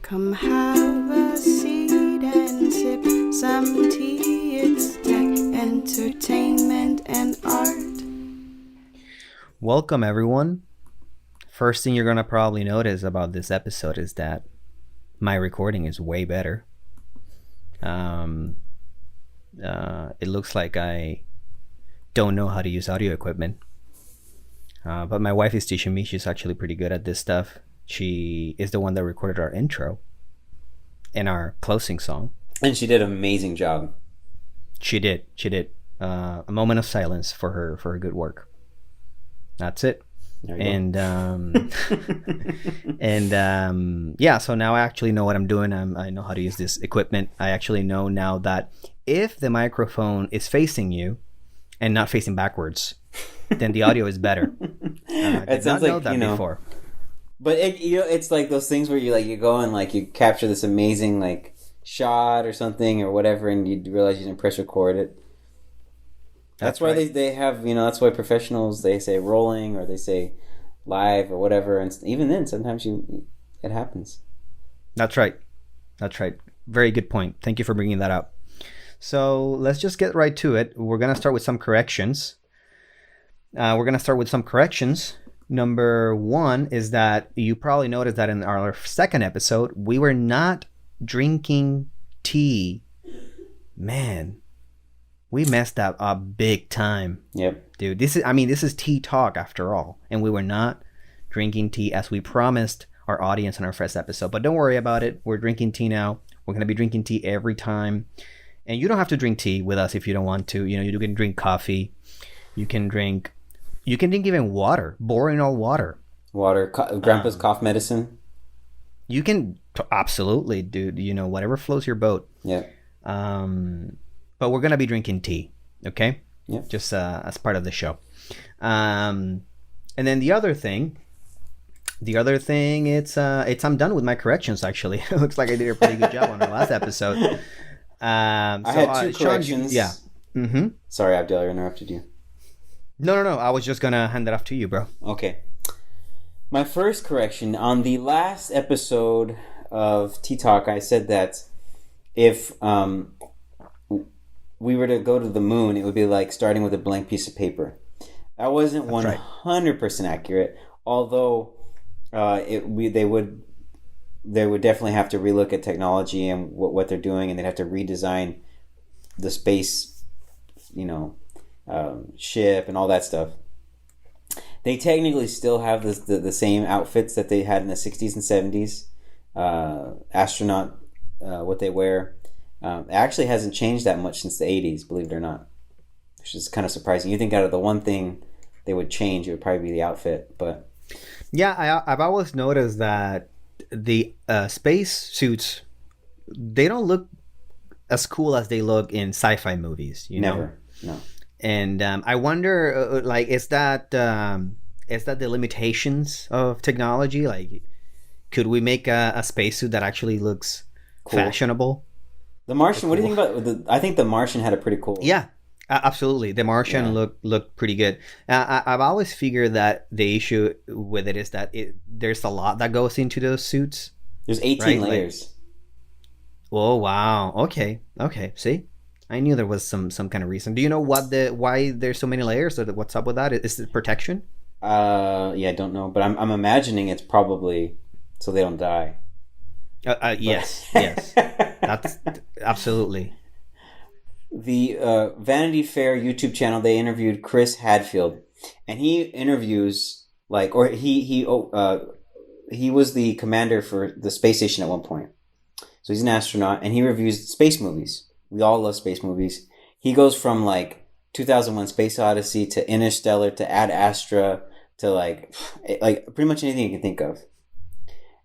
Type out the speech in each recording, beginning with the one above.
Come have a seat and sip some tea. It's tech, entertainment, and art. Welcome, everyone. First thing you're going to probably notice about this episode is that my recording is way better. It looks like I don't know how to use audio equipment. But my wife is teaching me. She's actually pretty good at this stuff. She is the one that recorded our intro and our closing song. And she did an amazing job. She did. A moment of silence for her good work. That's it. And yeah, so now I actually know what I'm doing. I know how to use this equipment. I actually know now that if the microphone is facing you and not facing backwards, then the audio is better. I did not know that before. But it's like those things where you go and you capture this amazing shot or something or whatever, and you realize you didn't press record it. That's why right. they have that's why professionals, they say rolling or they say live or whatever, and even then sometimes it happens. That's right. Very good point. Thank you for bringing that up. So let's just get right to it. We're gonna start with some corrections. Number one is that you probably noticed that in our second episode, we were not drinking tea. Man, we messed that up big time. Yep. Dude, this is tea talk after all. And we were not drinking tea as we promised our audience in our first episode. But don't worry about it. We're drinking tea now. We're going to be drinking tea every time. And you don't have to drink tea with us if you don't want to. You can drink coffee. You can drink even water, boring old water. Grandpa's cough medicine. You can absolutely, dude. Whatever floats your boat. Yeah. But we're gonna be drinking tea, okay? Yeah. Just as part of the show. And then the other thing, it's I'm done with my corrections. Actually, it looks like I did a pretty good job on our last episode. I had two corrections. Yeah. Mm-hmm. Sorry, Abdiel, I interrupted you. No. I was just gonna hand it off to you, bro. Okay. My first correction, on the last episode of Tea Talk, I said that if we were to go to the moon, it would be like starting with a blank piece of paper. That wasn't 100% accurate, although they would definitely have to relook at technology and what they're doing, and they'd have to redesign the space, ship and all that stuff. They technically still have the same outfits that they had in the 60s and 70s. Astronaut, what they wear. It actually hasn't changed that much since the 80s, believe it or not. Which is kind of surprising. You think out of the one thing they would change, it would probably be the outfit. But yeah, I've always noticed that the space suits, they don't look as cool as they look in sci-fi movies. Never, no. And I wonder, is that the limitations of technology? Could we make a spacesuit that actually looks cool, fashionable? The Martian. What do you think about? I think the Martian had a pretty cool. Yeah, absolutely. The Martian looked pretty good. I've always figured that the issue with it is that there's a lot that goes into those suits. There's 18 layers. Oh wow! Okay. See. I knew there was some kind of reason. Do you know why there's so many layers, or what's up with that? Is it protection? Yeah, I don't know, but I'm imagining it's probably so they don't die. Yes. That's absolutely. The Vanity Fair YouTube channel, they interviewed Chris Hadfield, and he interviews he was the commander for the space station at one point. So he's an astronaut, and he reviews space movies. We all love space movies. He goes from 2001 Space Odyssey to Interstellar to Ad Astra to pretty much anything you can think of.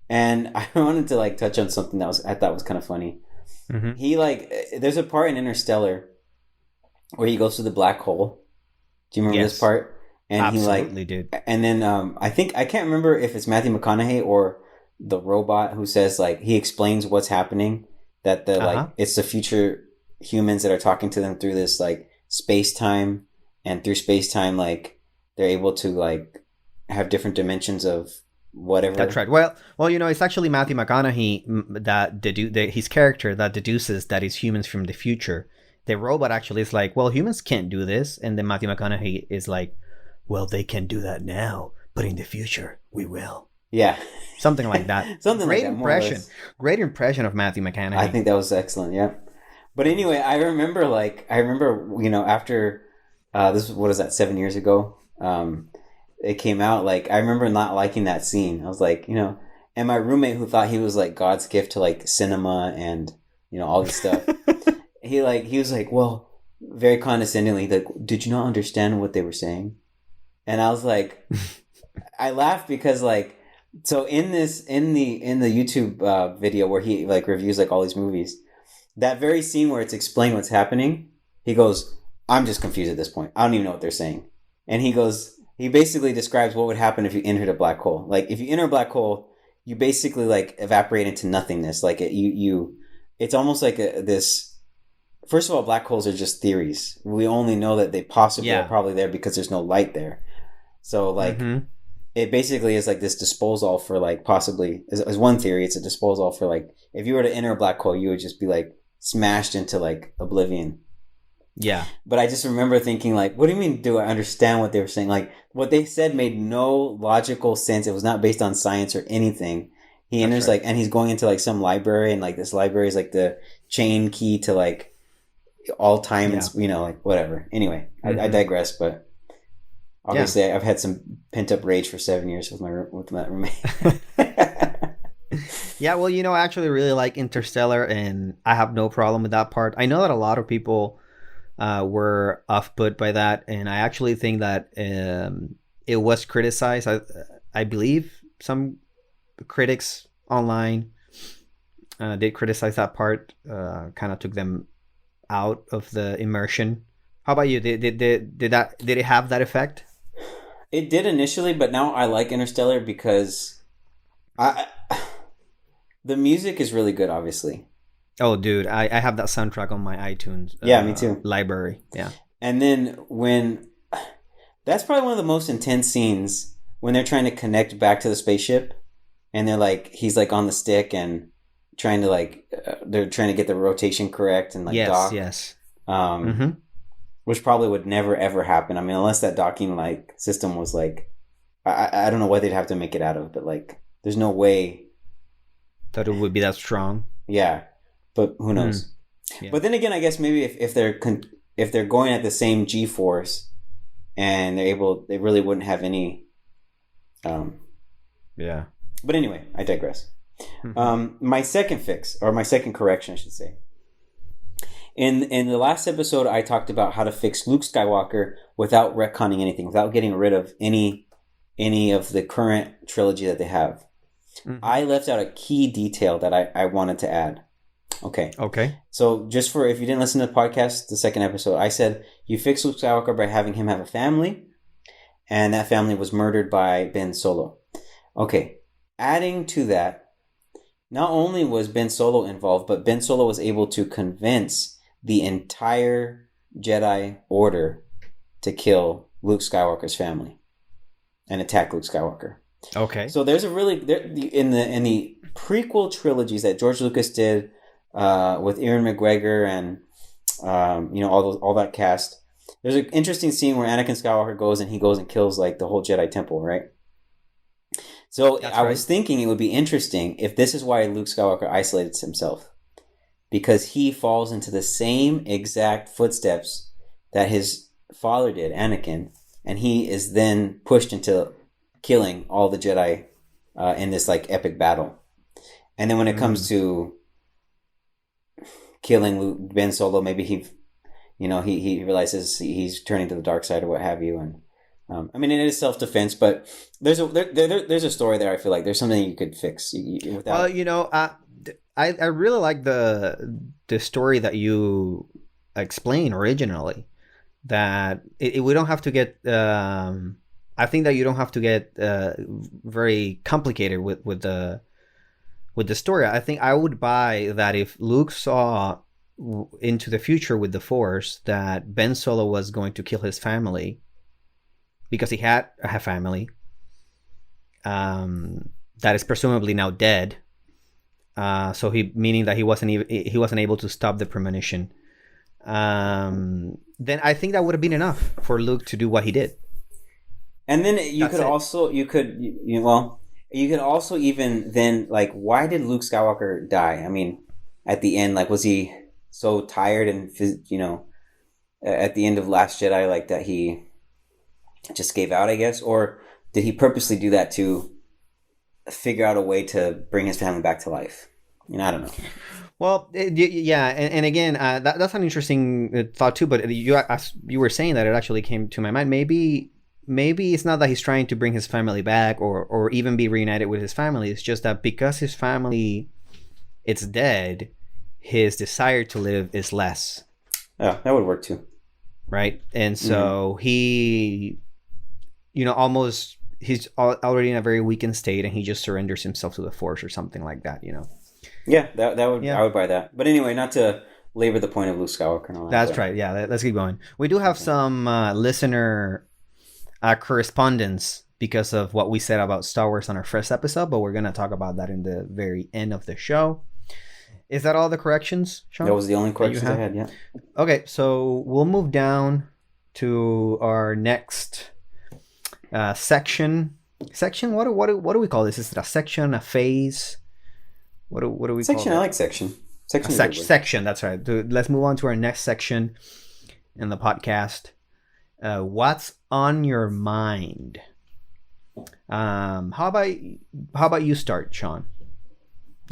And I wanted to touch on something that I thought was kind of funny. Mm-hmm. He there's a part in Interstellar where he goes to the black hole. Do you remember this part? And absolutely, dude. And then I can't remember if it's Matthew McConaughey or the robot who says he explains what's happening, that it's the future humans that are talking to them through this space-time, and through space-time they're able to have different dimensions of whatever. That's right. Well, it's actually Matthew McConaughey his character that deduces that it's humans from the future. The robot actually is like, well, humans can't do this, and then Matthew McConaughey is like, well, they can do that now, but in the future we will. Yeah, something like that. Great impression. Great impression of Matthew McConaughey. I think that was excellent. Yeah. But anyway, I remember after this, what is that, 7 years ago? It came out, like, I remember not liking that scene. I was like, and my roommate, who thought he was like God's gift to like cinema and all this stuff, he was like, well, very condescendingly, like, did you not understand what they were saying? And I was like, I laughed because, like, so in the YouTube video where he like reviews like all these movies, that very scene where it's explained what's happening, he goes, I'm just confused at this point. I don't even know what they're saying. And he basically describes what would happen if you entered a black hole. Like, if you enter a black hole, you basically like evaporate into nothingness. Like it's almost like this. First of all, black holes are just theories. We only know that they possibly are probably there because there's no light there. So like, it basically is like this disposal for like possibly, as one theory, it's a disposal for like, if you were to enter a black hole, you would just be like smashed into like oblivion. Yeah. But I just remember thinking, like, what do you mean, do I understand what they were saying? Like, what they said made no logical sense. It was not based on science or anything. He enters, right, like, and he's going into like some library, and like this library is like the chain key to like all time, and like whatever. Anyway, I digress, but obviously I've had some pent up rage for 7 years with my roommate. Yeah, well, I actually really like Interstellar, and I have no problem with that part. I know that a lot of people were off-put by that, and I actually think that it was criticized. I believe some critics online did criticize that part, kind of took them out of the immersion. How about you? Did it have that effect? It did initially, but now I like Interstellar because the music is really good, obviously. Oh, dude, I have that soundtrack on my iTunes. Yeah, me too. Library, yeah. And then that's probably one of the most intense scenes when they're trying to connect back to the spaceship, and they're like, he's like on the stick and trying to like, they're trying to get the rotation correct and like dock. Yes. Which probably would never ever happen. I mean, unless that docking like system was like, I don't know what they'd have to make it out of, but like, there's no way that it would be that strong. Yeah. But who knows? Yeah. But then again, I guess maybe if they're going at the same G-force and they really wouldn't have any. Yeah. But anyway, I digress. My second fix, or my second correction, I should say. In the last episode, I talked about how to fix Luke Skywalker without retconning anything, without getting rid of any of the current trilogy that they have. I left out a key detail that I wanted to add. Okay. So just for, if you didn't listen to the podcast, the second episode, I said you fix Luke Skywalker by having him have a family, and that family was murdered by Ben Solo. Okay. Adding to that, not only was Ben Solo involved, but Ben Solo was able to convince the entire Jedi Order to kill Luke Skywalker's family and attack Luke Skywalker. Okay. So there's in the prequel trilogies that George Lucas did with Ewan McGregor and all that cast. There's an interesting scene where Anakin Skywalker goes and kills like the whole Jedi Temple, right? So I was thinking it would be interesting if this is why Luke Skywalker isolated himself, because he falls into the same exact footsteps that his father did, Anakin, and he is then pushed into killing all the Jedi in this like epic battle. And then when it comes to killing Ben Solo, maybe he realizes he's turning to the dark side or what have you. And I mean, it is self-defense, but there's a story there. I feel like there's something you could fix without. Well, I really like the story that you explained originally. That we don't have to get. I think that you don't have to get very complicated with the story. I think I would buy that if Luke saw into the future with the Force that Ben Solo was going to kill his family because he had a family, that is presumably now dead. So meaning that he wasn't able to stop the premonition. Then I think that would have been enough for Luke to do what he did. And then you could also even then, like, why did Luke Skywalker die? I mean, at the end, like, was he so tired and, at the end of Last Jedi, like, that he just gave out, I guess? Or did he purposely do that to figure out a way to bring his family back to life? I don't know. Well, yeah, and again, that's an interesting thought too. But as you were saying that, it actually came to my mind. Maybe it's not that he's trying to bring his family back or even be reunited with his family. It's just that because his family it's dead, his desire to live is less. Yeah, that would work too. Right? And so he, he's already in a very weakened state and he just surrenders himself to the Force or something like that, Yeah, that would, I would buy that. But anyway, not to labor the point of Luke Skywalker and all that. That's right. Yeah, let's keep going. We do have some listener correspondence because of what we said about Star Wars on our first episode, but we're going to talk about that in the very end of the show. Is that all the corrections, Sean? That was the only corrections I had, yeah. Okay, so we'll move down to our next section. Section? What do we call this? Is it a section, a phase? What do we section, call it? I like section. Section, that's right. Let's move on to our next section in the podcast. What's on your mind? How about you start, Sean?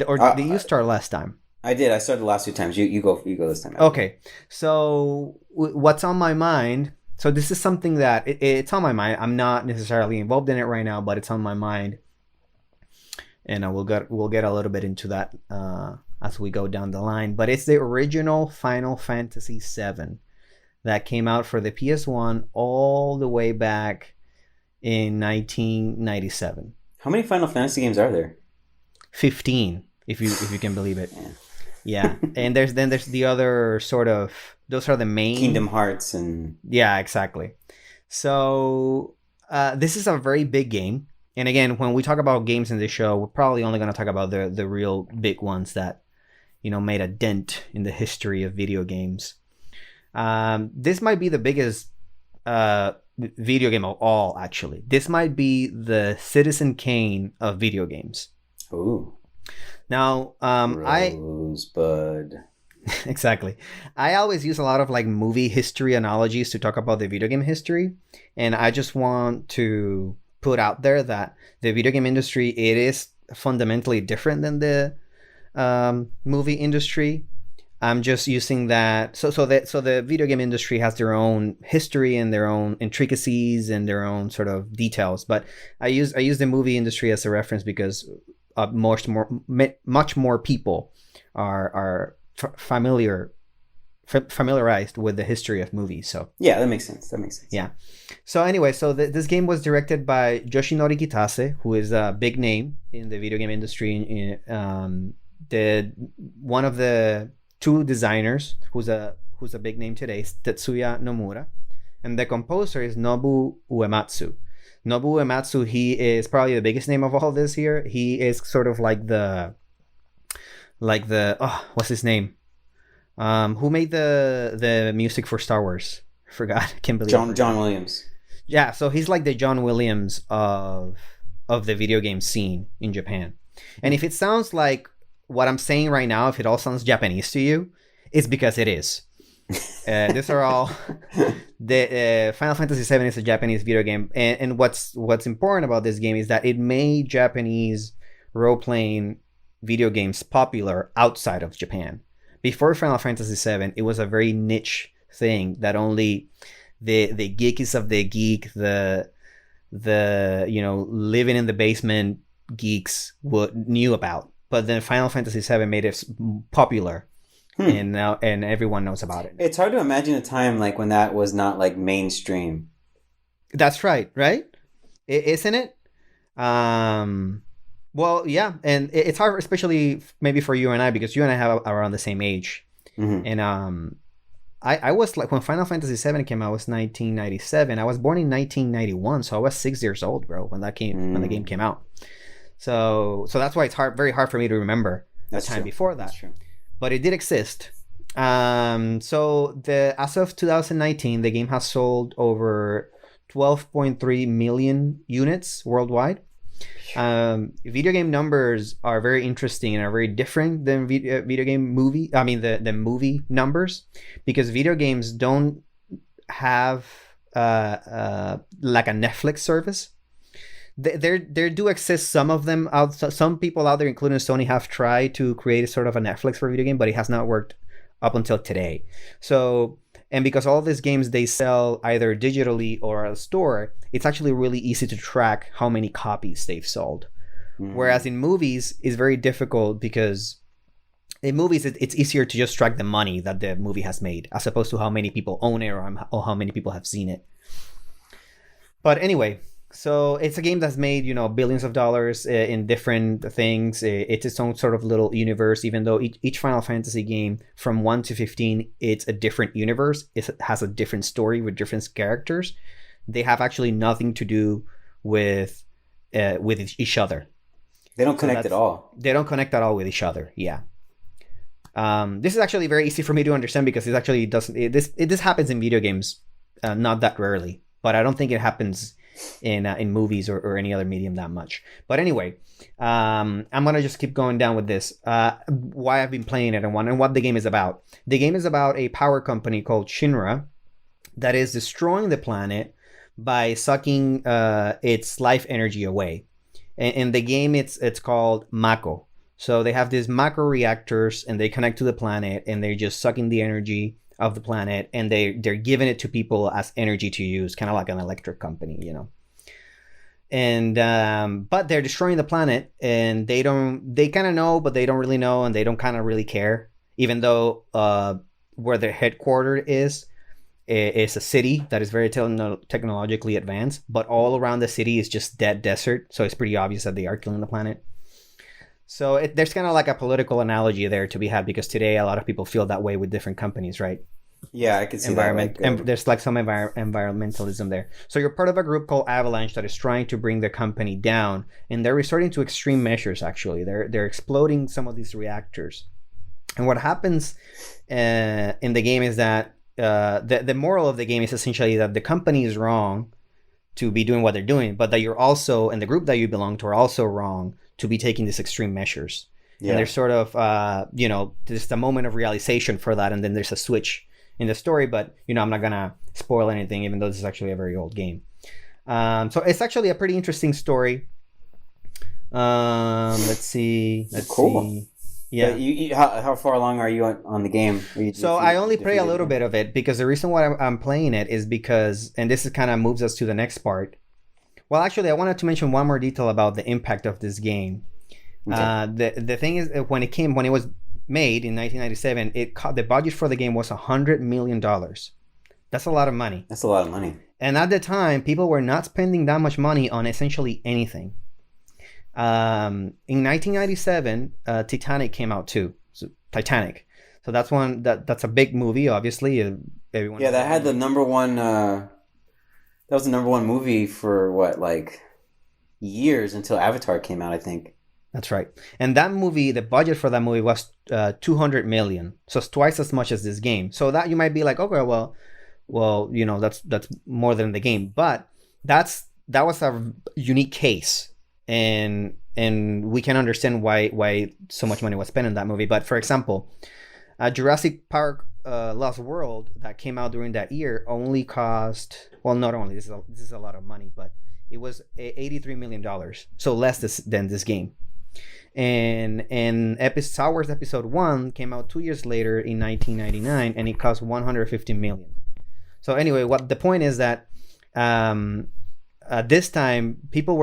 Or did you start last time? I did. I started the last 2 times. You go this time. Okay. So what's on my mind? So this is something that it's on my mind. I'm not necessarily involved in it right now, but it's on my mind. And we'll get a little bit into that as we go down the line. But it's the original Final Fantasy VII that came out for the PS1 all the way back in 1997. How many Final Fantasy games are there? 15, if you can believe it. Yeah. And there's the other sort of, those are the main Kingdom Hearts and yeah, exactly. So this is a very big game. And again, when we talk about games in this show, we're probably only going to talk about the real big ones that, made a dent in the history of video games. This might be the biggest video game of all, actually. This might be the Citizen Kane of video games. Ooh. Now, Rosebud. Exactly. I always use a lot of movie history analogies to talk about the video game history. And I just want to put out there that the video game industry, it is fundamentally different than the movie industry. I'm just using that so the video game industry has their own history and their own intricacies and their own sort of details, but I use the movie industry as a reference because much more people are familiarized with the history of movies. So yeah, that makes sense. Yeah. So anyway, this game was directed by Yoshinori Kitase, who is a big name in the video game industry. One of the 2 designers who's a big name today is Tetsuya Nomura, and the composer is Nobu Uematsu. Nobu Uematsu, he is probably the biggest name of all this here. He is sort of like the what's his name? Who made the music for Star Wars? I forgot. I can't believe John Williams. Yeah, so he's like the John Williams of the video game scene in Japan. And if it sounds like what I'm saying right now, if it all sounds Japanese to you, it's because it is. These are all the Final Fantasy VII is a Japanese video game, and what's important about this game is that it made Japanese role-playing video games popular outside of Japan. Before Final Fantasy VII, it was a very niche thing that only the geekies of the geek, the living in the basement geeks knew about. But then Final Fantasy VII made it popular, and everyone knows about it. It's hard to imagine a time when that was not mainstream. That's right, isn't it? Well, yeah, and it's hard, especially maybe for you and I, because you and I have around the same age, and I was like, when Final Fantasy VII came out, was 1997. I was born in 1991, so I was 6 years old, bro, when the game came out. So that's why it's very hard for me to remember the time before that. That's true. But it did exist. So as of 2019, the game has sold over 12.3 million units worldwide. Video game numbers are very interesting and are very different than video game movie. I mean the movie numbers, because video games don't have like a Netflix service. There do exist some of them out. Some people out there, including Sony, have tried to create a sort of a Netflix for video game, but it has not worked up until today. So, and because all these games, they sell either digitally or at a store, it's actually really easy to track how many copies they've sold. Whereas in movies, it's very difficult, because in movies, it's easier to just track the money that the movie has made, as opposed to how many people own it or how many people have seen it. But anyway, so it's a game that's made, billions of dollars in different things. It's its own sort of little universe, even though each Final Fantasy game from 1 to 15, it's a different universe. It has a different story with different characters. They have actually nothing to do with each other. They don't connect at all. They don't connect at all with each other. Yeah. This is actually very easy for me to understand, because it actually doesn't. This happens in video games, not that rarely, but I don't think it happens in movies or any other medium that much. But anyway, I'm gonna just keep going down with this. Why I've been playing it and what the game is about. The game is about a power company called Shinra that is destroying the planet by sucking its life energy away. In the game, it's called Mako. So they have these Mako reactors, and they connect to the planet, and they're just sucking the energy of the planet, and they're giving it to people as energy to use, kind of like an electric company, And but they're destroying the planet, and they kind of know, but they don't really know, and they don't kind of really care, even though where their headquarters is a city that is very technologically advanced, but all around the city is just dead desert. So it's pretty obvious that they are killing the planet. So there's kind of like a political analogy there to be had, because today a lot of people feel that way with different companies, right? Yeah, I can see that. And there's like some environmentalism there. So you're part of a group called Avalanche that is trying to bring the company down, and they're resorting to extreme measures. Actually, they're exploding some of these reactors. And what happens in the game is that the moral of the game is essentially that the company is wrong to be doing what they're doing, but that you're also, and the group that you belong to, are also wrong to be taking these extreme measures. Yeah. And there's sort of, there's a moment of realization for that, and then there's a switch in the story. But, I'm not going to spoil anything, even though this is actually a very old game. So it's actually a pretty interesting story. Let's see. Cool. Yeah. How far along are you on the game? So I only play a little bit of it, because the reason why I'm playing it is because, and this kind of moves us to the next part. Well, actually, I wanted to mention one more detail about the impact of this game. Okay. The thing is, when it was made in 1997, the budget for the game was $100 million. That's a lot of money. That's a lot of money. And at the time, people were not spending that much money on essentially anything. In 1997, Titanic came out too. So, Titanic. So that's a big movie, obviously. Everyone. Yeah, that had the number one. That was the number one movie for years, until Avatar came out, I think. That's right. And that movie, the budget for that movie was $200 million. So it's twice as much as this game. So that you might be like, okay, well, that's more than the game. But that was a unique case, and we can understand why so much money was spent on that movie. But for example, Jurassic Park Lost World, that came out during that year, only cost, well, not only, this is a lot of money, but it was $83 million, so less than this game. And Star Wars Episode 1 came out 2 years later in 1999, and it cost $150 million. So anyway, what the point is that this time, people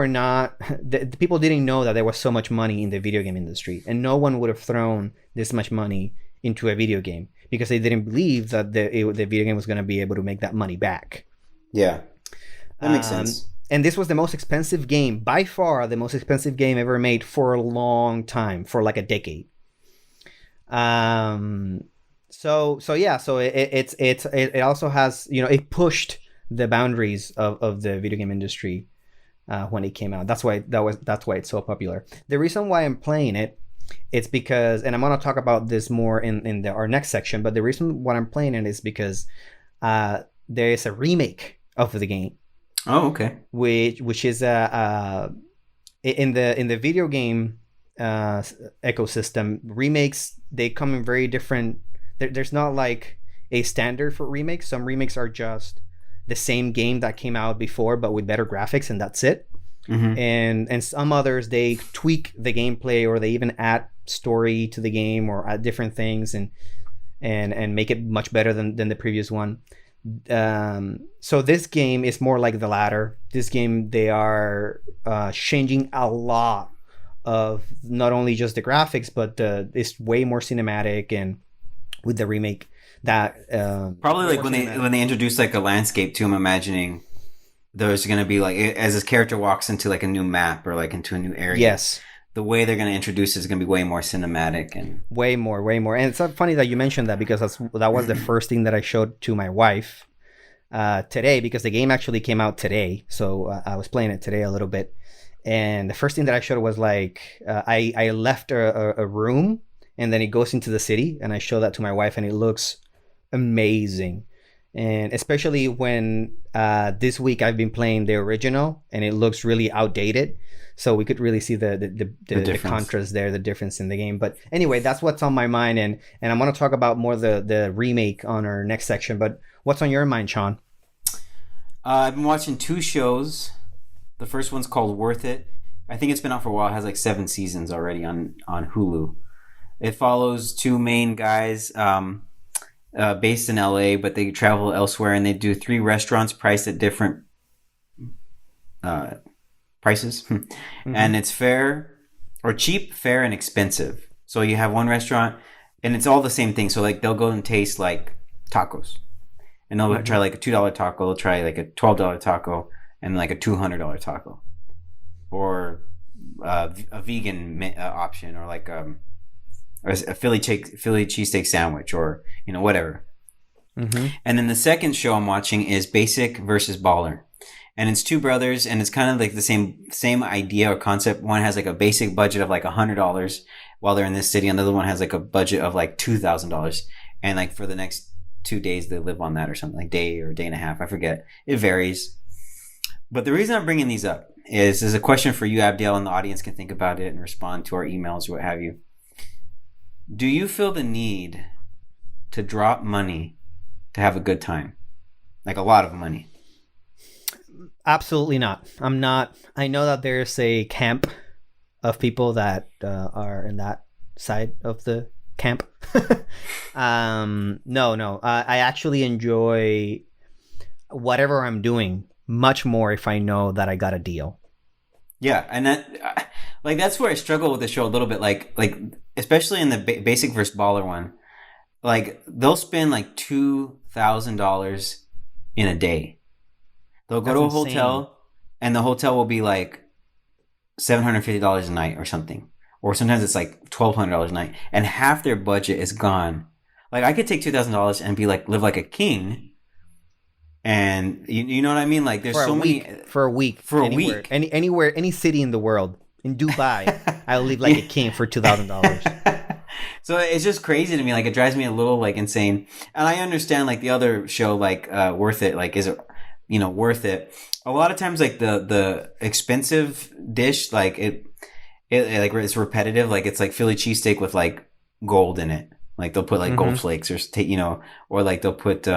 didn't know that there was so much money in the video game industry, and no one would have thrown this much money into a video game, because they didn't believe that the video game was going to be able to make that money back. Yeah, that makes sense. And this was the most expensive game, by far the most expensive game ever made for a long time, for like a decade. it also has, it pushed the boundaries of the video game industry when it came out. That's why it's so popular. The reason why I'm playing it, it's because, and I'm gonna talk about this more in our next section. But the reason why I'm playing it is because there is a remake of the game. Oh, okay. Which is in the video game ecosystem, remakes, they come in very different. There's not like a standard for remakes. Some remakes are just the same game that came out before, but with better graphics, and that's it. Mm-hmm. And some others, they tweak the gameplay, or they even add story to the game, or add different things and make it much better than the previous one. So this game is more like the latter. This game, they are changing a lot of not only just the graphics, but it's way more cinematic. And with the remake, that probably like when they introduce like a landscape to him, imagining there's going to be like, as his character walks into like a new map or like into a new area. Yes. The way they're going to introduce it is going to be way more cinematic and way more. And it's funny that you mentioned that, because that was the first thing that I showed to my wife today, because the game actually came out today. So I was playing it today a little bit. And the first thing that I showed was like, I left a room, and then it goes into the city, and I show that to my wife, and it looks amazing. And especially when this week I've been playing the original, and it looks really outdated. So we could really see the contrast there, the difference in the game. But anyway, that's what's on my mind, and I'm going to talk about more the remake on our next section. But what's on your mind, Sean? I've been watching 2 shows. The first one's called Worth It. I think it's been out for a while. It has like 7 seasons already on Hulu. It follows 2 main guys based in LA, but they travel elsewhere, and they do 3 restaurants priced at different prices. Mm-hmm. And it's cheap, fair, and expensive. So you have one restaurant, and it's all the same thing. So like they'll go and taste like tacos, and they'll try like a $2 taco. They'll try like a $12 taco, and like a $200 taco, or a vegan option, or like a Philly cheesesteak sandwich, or whatever. Mm-hmm. And then the second show I'm watching is Basic versus Baller, and it's 2 brothers, and it's kind of like the same idea or concept. One has like a basic budget of like $100 while they're in this city, and the other one has like a budget of like $2,000, and like for the next 2 days they live on that, or something, like day or day and a half, I forget. It varies. But the reason I'm bringing these up is a question for you, Abdiel, and the audience can think about it and respond to our emails or what have you. Do you feel the need to drop money to have a good time? Like a lot of money? Absolutely not. I'm not. I know that there's a camp of people that are in that side of the camp. No. I actually enjoy whatever I'm doing much more if I know that I got a deal. Yeah, and that that's where I struggle with the show a little bit. Like especially in the Basic versus Baller one, like they'll spend like $2,000 in a day. They'll go to a hotel, and the hotel will be like $750 a night or something, or sometimes it's like $1,200 a night, and half their budget is gone. Like I could take $2,000 and be like live like a king. And you know what I mean? Like there's for a week, anywhere, any city in the world, in Dubai, I'll live like a king for $2,000. So it's just crazy to me. Like it drives me a little like insane. And I understand like the other show, like Worth It. Like is it worth it? A lot of times like the expensive dish, like it like it's repetitive. Like it's like Philly cheesesteak with like gold in it. Like they'll put like gold flakes or like they'll put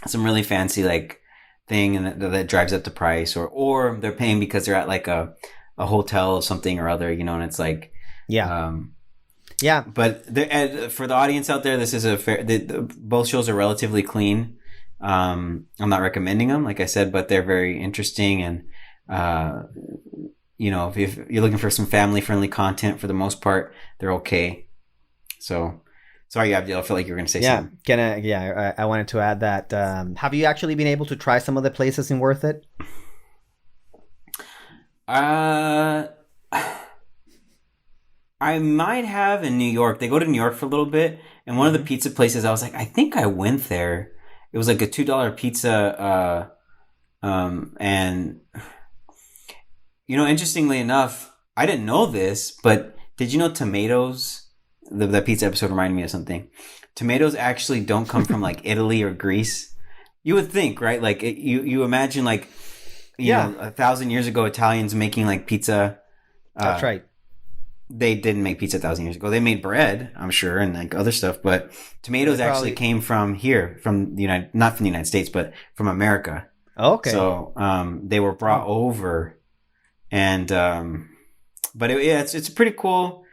some really fancy like thing, and that drives up the price, or they're paying because they're at like a hotel or something or other, and it's like yeah. But for the audience out there, this is both shows are relatively clean. I'm not recommending them, like I said, but they're very interesting, and if you're looking for some family friendly content, for the most part, they're okay. So. Sorry, Abdiel, I feel like you were going to say something. I wanted to add that. Have you actually been able to try some of the places in Worth It? I might have in New York. They go to New York for a little bit, and one of the pizza places, I was like, I think I went there. It was like a $2 pizza, and interestingly enough, I didn't know this, but did you know tomatoes? That pizza episode reminded me of something. Tomatoes actually don't come from like Italy or Greece. You would think, right? Like you imagine like, you know, 1,000 years ago, Italians making like pizza. That's right. They didn't make pizza 1,000 years ago. They made bread, I'm sure, and like other stuff. But tomatoes actually came from here, from the not from the United States, but from America. Okay. So they were brought over, and but it's a pretty cool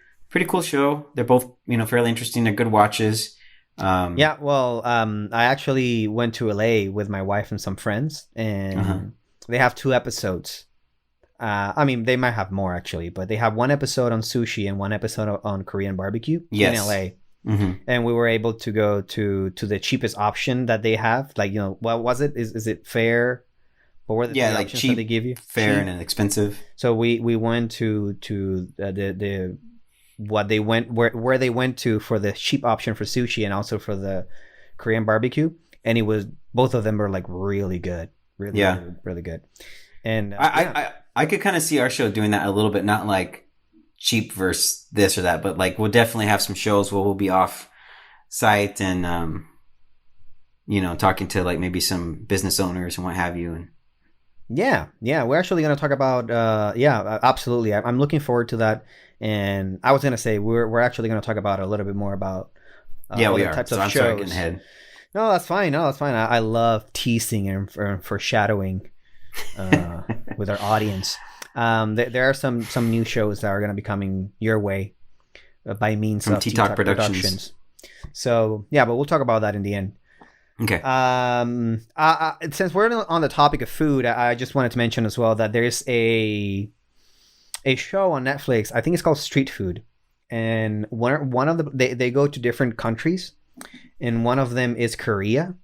show. They're both fairly interesting. They're good watches. Well, I actually went to LA with my wife and some friends, and they have 2 episodes. I mean, they might have more actually, but they have 1 episode on sushi and 1 episode on Korean barbecue in LA. And we were able to go to the cheapest option that they have. Like, what was it? Is it fair? What were the like options cheap, that they give you? Fair, and expensive. So we went to the where they went to for the cheap option for sushi and also for the Korean barbecue, and it was, both of them were like really good, really good. And I could kind of see our show doing that a little bit, not like cheap versus this or that, but like we'll definitely have some shows where we'll be off site and talking to like maybe some business owners and what have you. And we're actually going to talk about absolutely. I'm looking forward to that. And I was going to say we're actually going to talk about a little bit more about we are types so of I'm shows. sorry, getting ahead. No, that's fine. I love teasing and foreshadowing with our audience. There are some new shows that are going to be coming your way by means from of T-Talk Productions. So but we'll talk about that in the end. Okay. Since we're on the topic of food, I just wanted to mention as well that there's a show on Netflix. I think it's called Street Food, and one of they go to different countries, and one of them is Korea,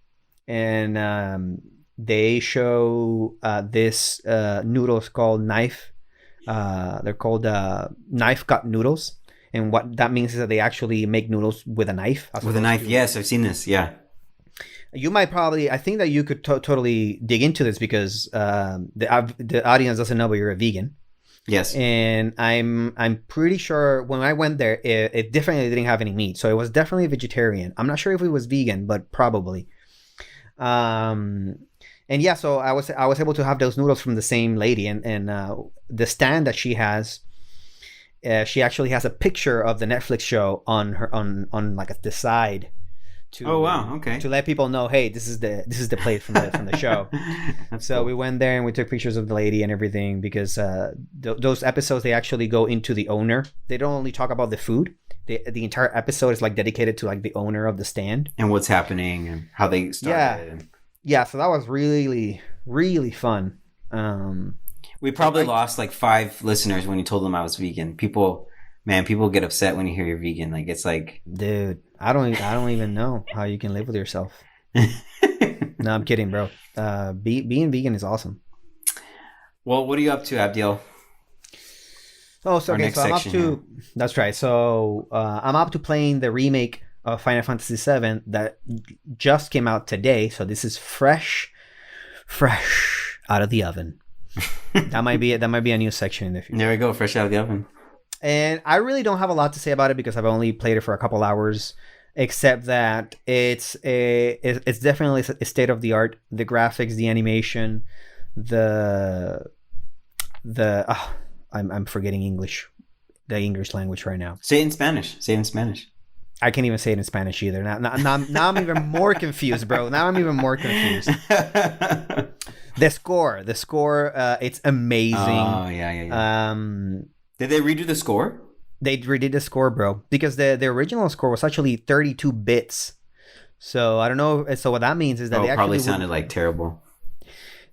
and they show this noodles called knife. They're called knife cut noodles, and what that means is that they actually make noodles with a knife. With a knife, yes, I've seen this. Yeah. You might probably, I think that you could totally dig into this because the audience doesn't know, but you're a vegan. Yes. And I'm pretty sure when I went there, it definitely didn't have any meat. So it was definitely vegetarian. I'm not sure if it was vegan, but probably. And yeah, so I was able to have those noodles from the same lady, and the stand that she has, she actually has a picture of the Netflix show on her on like at the side. To let people know, hey, this is the plate from the show. So cool. We went there and we took pictures of the lady and everything because those episodes, they actually go into the owner. They don't only talk about the food. The entire episode is like dedicated to like the owner of the stand and what's happening and how they started. Yeah. So that was really, really fun. We probably lost like 5 listeners when you told them I was vegan. People get upset when you hear you're vegan. Like, it's like, dude, I don't even know how you can live with yourself. No, I'm kidding, bro. Being vegan is awesome. Well, what are you up to, Abdiel? Oh, so okay, so I'm up to. That's right. So I'm up to playing the remake of Final Fantasy VII that just came out today. So this is fresh out of the oven. That might be a new section in the future. There we go, fresh out of the oven. And I really don't have a lot to say about it because I've only played it for a couple hours, except that it's definitely a state of the art. The graphics, the animation, I'm forgetting the English language right now. Say it in Spanish. I can't even say it in Spanish either. Now I'm even more confused, bro. Now I'm even more confused. The score, it's amazing. Oh yeah. Did they redo the score? They redid the score, bro, because the original score was actually 32 bits. So I don't know. So what that means is that they actually probably sounded like terrible.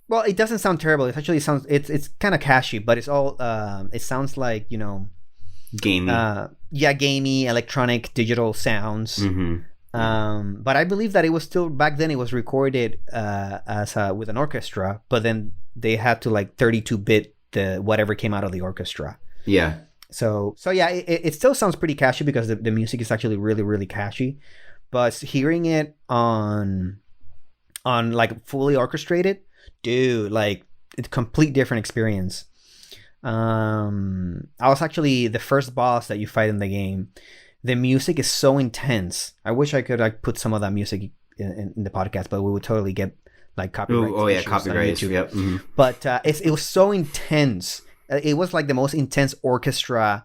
Well, it doesn't sound terrible. It actually sounds it's kind of catchy, but it's all it sounds like gamey. Gamey, electronic, digital sounds. Mm-hmm. But I believe that it was still back then. It was recorded as with an orchestra, but then they had to like 32-bit the whatever came out of the orchestra. Yeah. So yeah, it still sounds pretty catchy because the music is actually really, really catchy. But hearing it on like fully orchestrated, dude, like it's a complete different experience. I was actually the first boss that you fight in the game. The music is so intense. I wish I could like put some of that music in the podcast, but we would totally get like copyright. Oh yeah, copyright. Yep. Mm-hmm. But it was so intense. It was like the most intense orchestra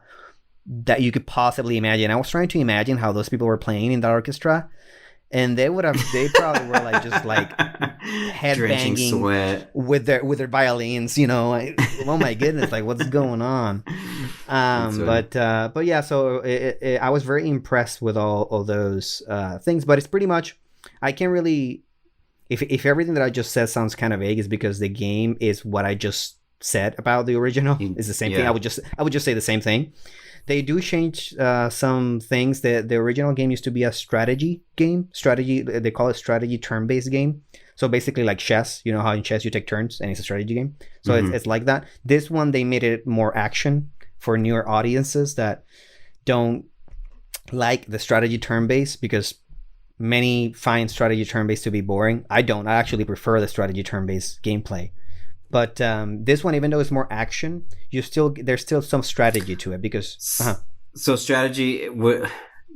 that you could possibly imagine. I was trying to imagine how those people were playing in that orchestra, and they probably were like just like headbanging with their violins, you know. Oh my goodness, like what's going on? But yeah, so I was very impressed with all those things. But it's pretty much, I can't really, if everything that I just said sounds kind of vague, is because the game is what I just said about the original. Is the same thing. I would just say the same thing. They do change some things. The original game used to be a strategy game. They call it strategy turn-based game. So basically like chess, you know how in chess you take turns and it's a strategy game. So it's like that. This one, they made it more action for newer audiences that don't like the strategy turn-based, because many find strategy turn-based to be boring. I don't. I actually prefer the strategy turn-based gameplay. But this one, even though it's more action, there's still some strategy to it because. So strategy.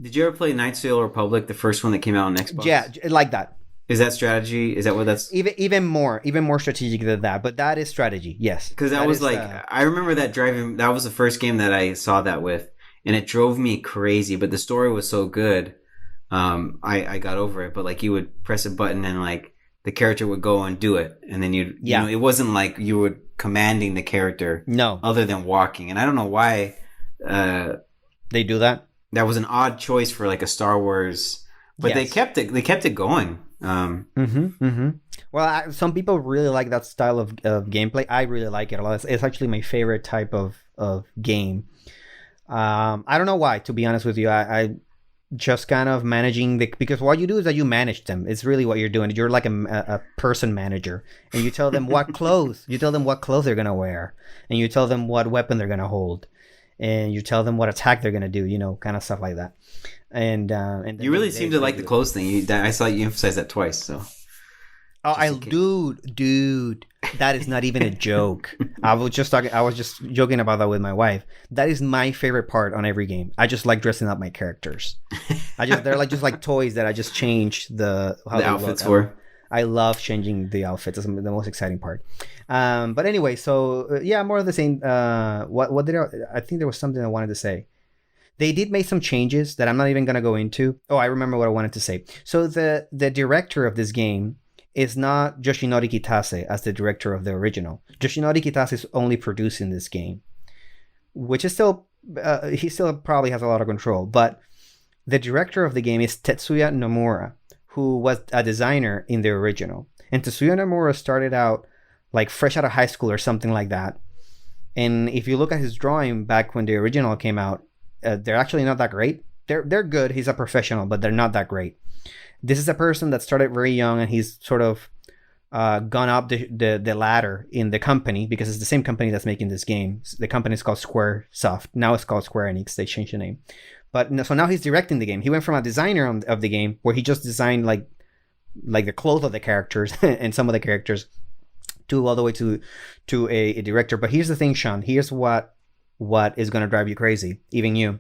Did you ever play Knights of the Old Republic, the first one that came out on Xbox? Yeah, like that. Is that strategy? Is that what that's? Even more strategic than that. But that is strategy. Yes. Because that was like, I remember that driving. That was the first game that I saw that with, and it drove me crazy. But the story was so good, I got over it. But like, you would press a button and like, the character would go and do it, and then you know, it wasn't like you were commanding the character. No, other than walking. And I don't know why they do that. That was an odd choice for like a Star Wars, but they kept it going. Well, some people really like that style of gameplay. I really like it a lot. It's actually my favorite type of game. I don't know why, to be honest with you. I just kind of managing because what you do is that you manage them. It's really what you're doing. You're like a person manager, and you tell them what clothes they're gonna wear, and you tell them what weapon they're gonna hold, and you tell them what attack they're gonna do, you know, kind of stuff like that. And you really seem to like the clothes thing. I saw you emphasize that twice. So dude, that is not even a joke. I was just joking about that with my wife. That is my favorite part on every game. I just like dressing up my characters. They're like just like toys that I just change the outfits for. I love changing the outfits. That's the most exciting part. But anyway, so yeah, more of the same. What did I think there was something I wanted to say. They did make some changes that I'm not even gonna go into. Oh, I remember what I wanted to say. So the director of this game is not Yoshinori Kitase as the director of the original. Yoshinori Kitase is only producing this game, which is still he still probably has a lot of control. But the director of the game is Tetsuya Nomura, who was a designer in the original. And Tetsuya Nomura started out like fresh out of high school or something like that. And if you look at his drawing back when the original came out, they're actually not that great. They're good. He's a professional, but they're not that great. This is a person that started very young, and he's sort of gone up the ladder in the company, because it's the same company that's making this game. The company is called Squaresoft. Now it's called Square Enix. They changed the name. But so now he's directing the game. He went from a designer of the game, where he just designed like the clothes of the characters and some of the characters, to all the way to a director. But here's the thing, Sean. Here's what is going to drive you crazy, even you.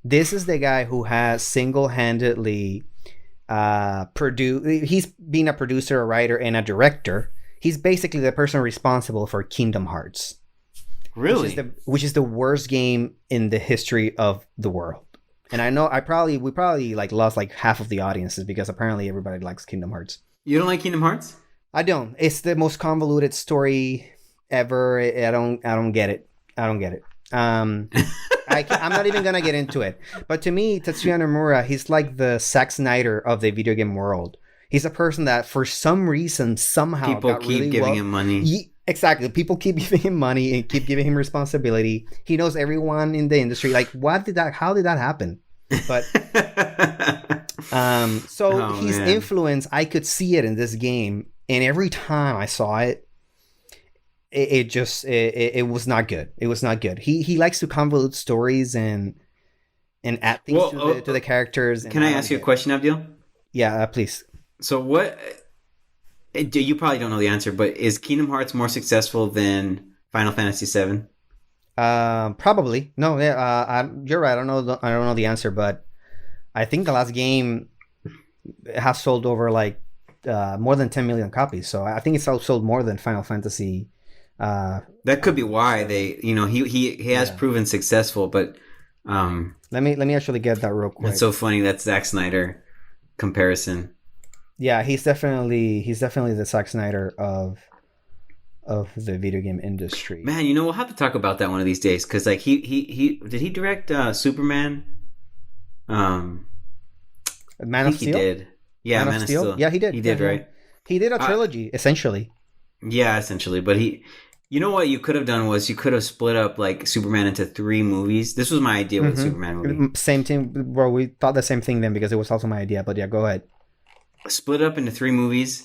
This is the guy who has single-handedly he's been a producer, a writer, and a director. He's basically the person responsible for Kingdom Hearts. Really? Which is the worst game in the history of the world. And I know we probably like lost like half of the audiences, because apparently everybody likes Kingdom Hearts. You don't like Kingdom Hearts? I don't. It's the most convoluted story ever. I don't get it. I'm not even gonna get into it. But to me, Tetsuya Nomura, he's like the Zack Snyder of the video game world. He's a person that, for some reason, somehow people keep giving him money. Exactly. People keep giving him money and keep giving him responsibility. He knows everyone in the industry. Like, how did that happen? But his influence, I could see it in this game, and every time I saw it, it was not good. It was not good. He likes to convolute stories and add things to the characters. Can I ask you a question, Abdiel? Yeah, please. So what? You probably don't know the answer, but is Kingdom Hearts more successful than Final Fantasy VII? Probably. No, yeah, you're right. I don't know the answer, but I think the last game has sold over like more than 10 million copies. So I think it's sold more than Final Fantasy. That could be why they, he has proven successful, but let me actually get that real quick. It's so funny, that Zack Snyder comparison. Yeah, he's definitely the Zack Snyder of the video game industry. Man, we'll have to talk about that one of these days, because like he did he direct Superman? Man of Steel. He did. Yeah, Man of Steel. Yeah, he did. He did, right? He did a trilogy, essentially. Yeah, essentially. But what you could have done was you could have split up like Superman into 3 movies. This was my idea with Superman movie. Same thing. Well, we thought the same thing then, because it was also my idea. But yeah, go ahead. Split up into 3 movies,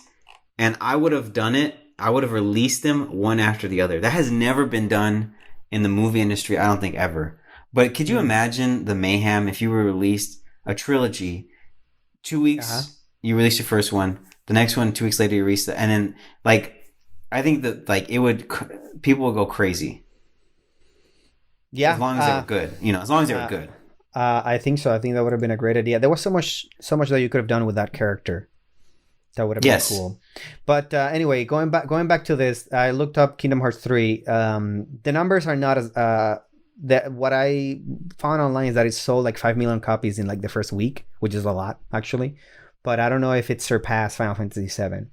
and I would have done it. I would have released them one after the other. That has never been done in the movie industry, I don't think, ever. But could you imagine the mayhem if you were released a trilogy, 2 weeks, you released your first one, the next one 2 weeks later you released it, and then like I think that like people would go crazy. Yeah, as long as they were good, as long as they were good. I think so. I think that would have been a great idea. There was so much that you could have done with that character. That would have been cool. But anyway, going back to this, I looked up Kingdom Hearts 3. The numbers are not as that. What I found online is that it sold like 5 million copies in like the first week, which is a lot actually. But I don't know if it surpassed Final Fantasy VII.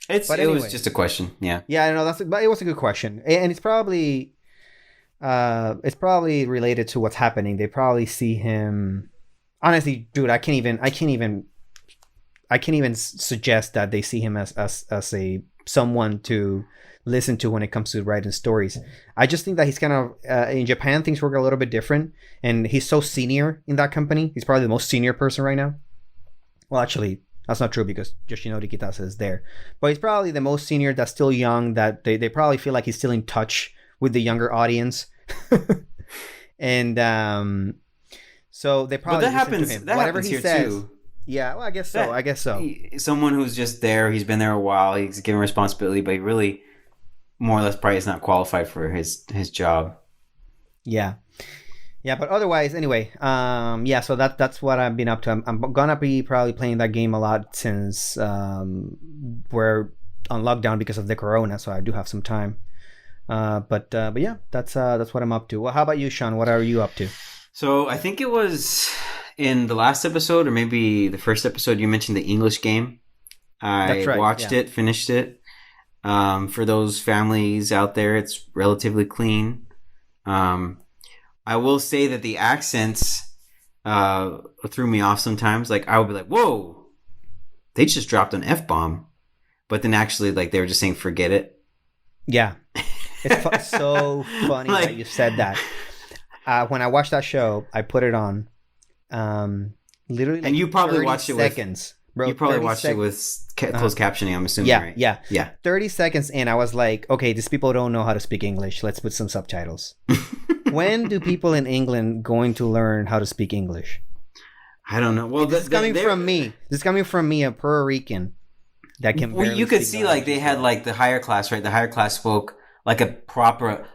It was just a question. Yeah. Yeah, I know but it was a good question, and it's probably related to what's happening. They probably see him. Honestly, dude, I can't even suggest that they see him as a someone to listen to when it comes to writing stories. I just think that he's kind of in Japan, things work a little bit different, and he's so senior in that company. He's probably the most senior person right now. Well, actually, that's not true, because Yoshinori Kitase is there, but he's probably the most senior that's still young, that they probably feel like he's still in touch with the younger audience. And so they probably but that happens. To him. That whatever happens he here says, too. Yeah, well, I guess so. Someone who's just there, he's been there a while, he's given responsibility, but he really, more or less, probably is not qualified for his job. Yeah. Yeah, but otherwise, anyway, so that's what I've been up to. I'm gonna be probably playing that game a lot since we're on lockdown because of the corona, so I do have some time. But yeah, that's what I'm up to. Well, how about you, Sean? What are you up to? So I think it was in the last episode, or maybe the first episode, you mentioned the English game. I watched it, finished it. For those families out there, it's relatively clean. I will say that the accents threw me off sometimes. Like, I would be like, whoa, they just dropped an F-bomb. But then actually, like, they were just saying, forget it. Yeah. It's so funny that you said that. When I watched that show, I put it on. Literally, like, and you probably watched it seconds. Bro, you probably watched it with closed captioning, I'm assuming, right? Yeah. 30 seconds in, I was like, okay, these people don't know how to speak English. Let's put some subtitles. When do people in England going to learn how to speak English? I don't know. Well, this is coming from me. This is coming from me, a Puerto Rican that can. Well, you could see like they had like the higher class, right? The higher class spoke like a proper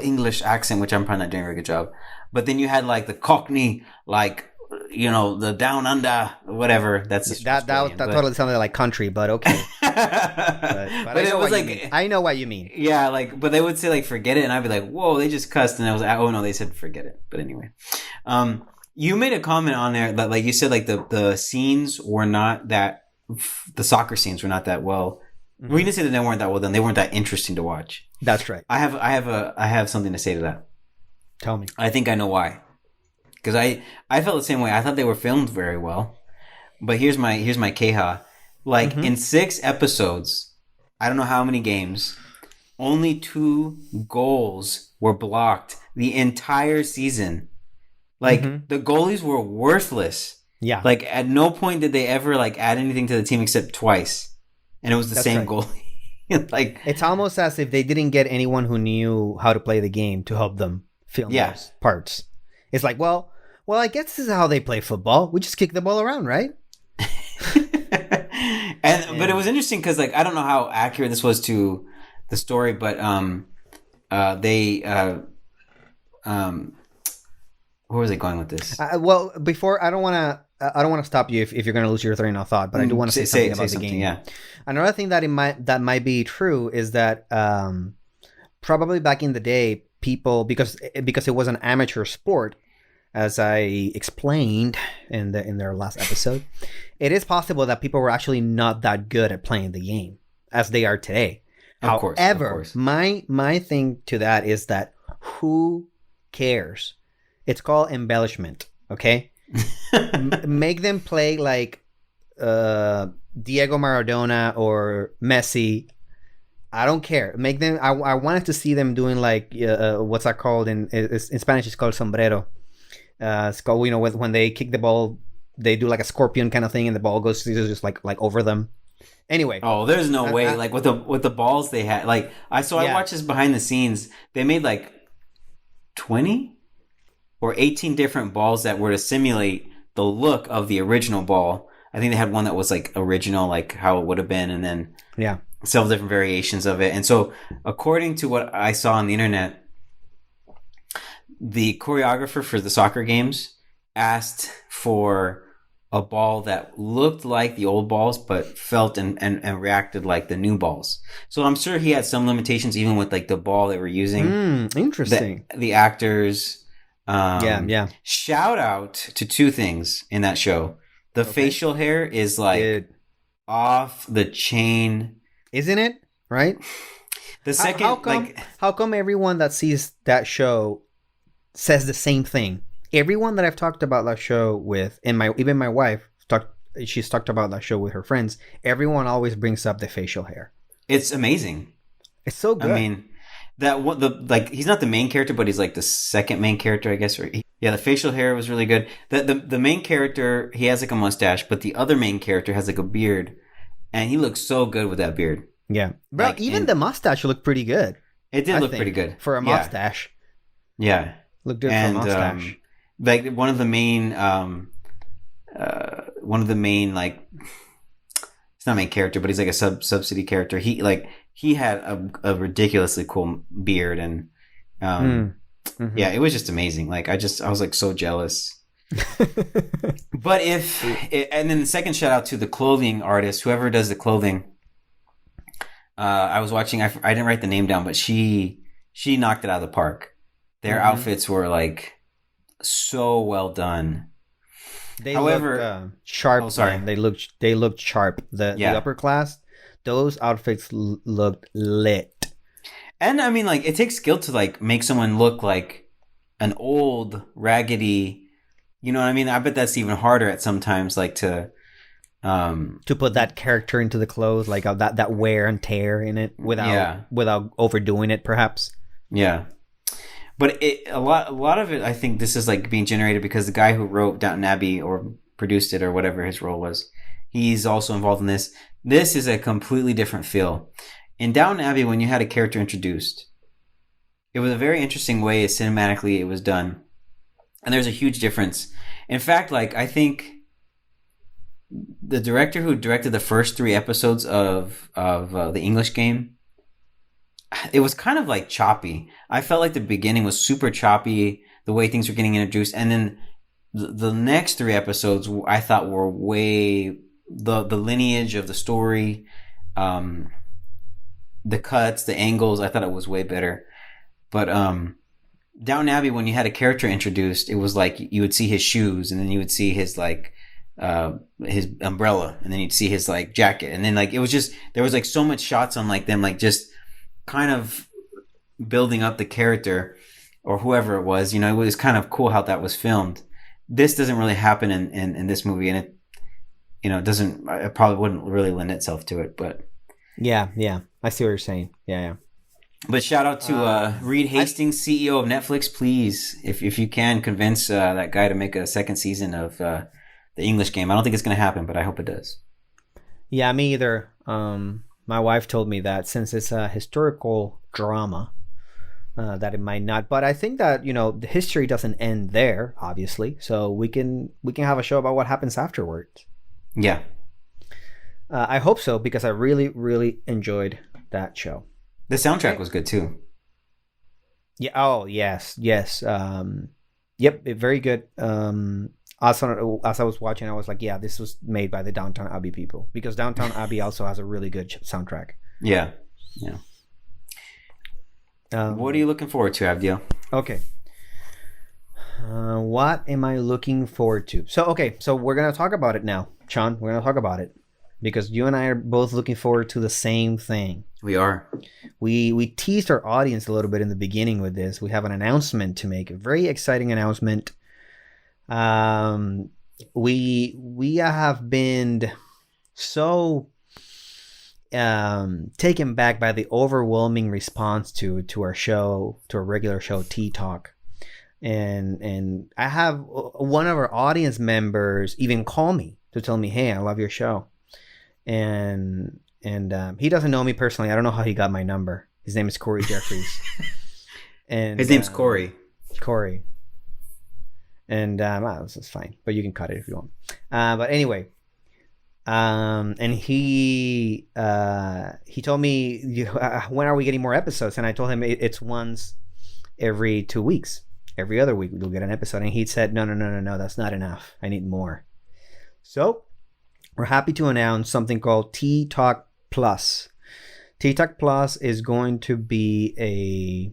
English accent, which I'm probably not doing a very good job. But then you had like the Cockney, like, the down under, whatever. That's that totally sounded like country, but okay. but it was like, I know what you mean. Yeah, like, but they would say like, forget it, and I'd be like, whoa, they just cussed, and I was like, oh no, they said forget it. But anyway, you made a comment on there that, like, you said like the scenes were not that, the soccer scenes were not that well. Mm-hmm. We didn't say that they weren't that well done. They weren't that interesting to watch. That's right. I have something to say to that. Tell me. I think I know why. Because I felt the same way. I thought they were filmed very well. But here's my keha. Like, in 6 episodes, I don't know how many games, only 2 goals were blocked the entire season. Like, the goalies were worthless. Yeah. Like, at no point did they ever, like, add anything to the team except twice. And it was the same goalie. Like, It's almost as if they didn't get anyone who knew how to play the game to help them film those parts. It's like, well, I guess this is how they play football. We just kick the ball around, right? But it was interesting because, like, I don't know how accurate this was to the story, but where was I going with this? Well, before I don't want to stop you if you're going to lose your train of thought, but I do want to say something about the game. Yeah. Another thing that might be true is that probably back in the day, people because it was an amateur sport, as I explained in their last episode, it is possible that people were actually not that good at playing the game as they are today. Of course. My thing to that is that who cares? It's called embellishment, okay? Make them play like Diego Maradona or Messi. I don't care. Make them. I wanted to see them doing like what's that called in Spanish? It's called sombrero. It's called, when they kick the ball, they do like a scorpion kind of thing, and the ball goes just like over them. Anyway. Oh, there's no way. Like with the balls they had. Like I watched this behind the scenes. They made like 20 or 18 different balls that were to simulate the look of the original ball. I think they had one that was like original, like how it would have been, and then several different variations of it. And so, according to what I saw on the internet, the choreographer for the soccer games asked for a ball that looked like the old balls, but felt and reacted like the new balls. So I'm sure he had some limitations, even with like the ball they were using. Interesting. The actors. Yeah. Shout out to two things in that show. The facial hair is like off the chain, isn't it? Right. The second, how come everyone that sees that show says the same thing? Everyone that I've talked about that show with, even my wife she's talked about that show with her friends. Everyone always brings up the facial hair. It's amazing. It's so good. I mean, he's not the main character, but he's like the second main character, I guess. The facial hair was really good. The main character, he has like a mustache, but the other main character has like a beard, and he looks so good with that beard. Yeah, but even the mustache looked pretty good. It did look pretty good for a mustache. Yeah, looked good for a mustache. Like one of the main like, it's not main character, but he's like a subsidy character. He had a ridiculously cool beard, and it was just amazing. Like I was like so jealous. But and then the second shout out to the clothing artist, whoever does the clothing. I was watching. I didn't write the name down, but she knocked it out of the park. Their outfits were like so well done. However, looked, sharp. Oh, sorry. They looked sharp. The upper class, those outfits looked lit. And I mean, like, it takes skill to like make someone look like an old, raggedy. You know what I mean? I bet that's even harder at sometimes, like to put that character into the clothes, like that wear and tear in it without overdoing it, perhaps. Yeah. But a lot of it, I think this is like being generated because the guy who wrote Downton Abbey or produced it or whatever his role was, he's also involved in this. This is a completely different feel. In Downton Abbey, when you had a character introduced, it was a very interesting way cinematically it was done. And there's a huge difference. In fact, like, I think the director who directed the first 3 episodes of the English Game, it was kind of like choppy. I felt like the beginning was super choppy, the way things were getting introduced. And then the next 3 episodes I thought were way, the lineage of the story, the cuts, the angles, I thought it was way better. But Downton Abbey, when you had a character introduced, it was like you would see his shoes, and then you would see his like his umbrella, and then you'd see his like jacket, and then like it was just, there was like so much shots on like them like just kind of building up the character or whoever it was. You know, it was kind of cool how that was filmed. This doesn't really happen in this movie, and it probably wouldn't really lend itself to it. But yeah, I see what you're saying. Yeah. But shout out to Reed Hastings, CEO of Netflix. Please, if you can, convince that guy to make a second season of the English Game. I don't think it's going to happen, but I hope it does. Yeah, me either. My wife told me that since it's a historical drama, that it might not. But I think that the history doesn't end there, obviously. So we can have a show about what happens afterwards. Yeah. I hope so, because I really, really enjoyed that show. The soundtrack was good too. Yeah. Oh, yes. Yep. Very good. Also, as I was watching, I was like, yeah, this was made by the Downton Abbey people, because Downton Abbey also has a really good soundtrack. Yeah. What are you looking forward to, Abdiel? Okay. What am I looking forward to? So we're going to talk about it now, Sean. We're going to talk about it because you and I are both looking forward to the same thing. We are. We teased our audience a little bit in the beginning with this. We have an announcement to make, a very exciting announcement. We have been so taken back by the overwhelming response to our show, to our regular show, Tea Talk. And I have one of our audience members even call me to tell me, hey, I love your show. And he doesn't know me personally. I don't know how he got my number. His name is Corey Jeffries. And his name's Corey. Corey. And this is fine, but you can cut it if you want. But anyway, and he told me, when are we getting more episodes? And I told him it's once every 2 weeks. Every other week we'll get an episode. And he said, no, that's not enough. I need more. So we're happy to announce something called Tea Talk Plus. Tea Talk Plus is going to be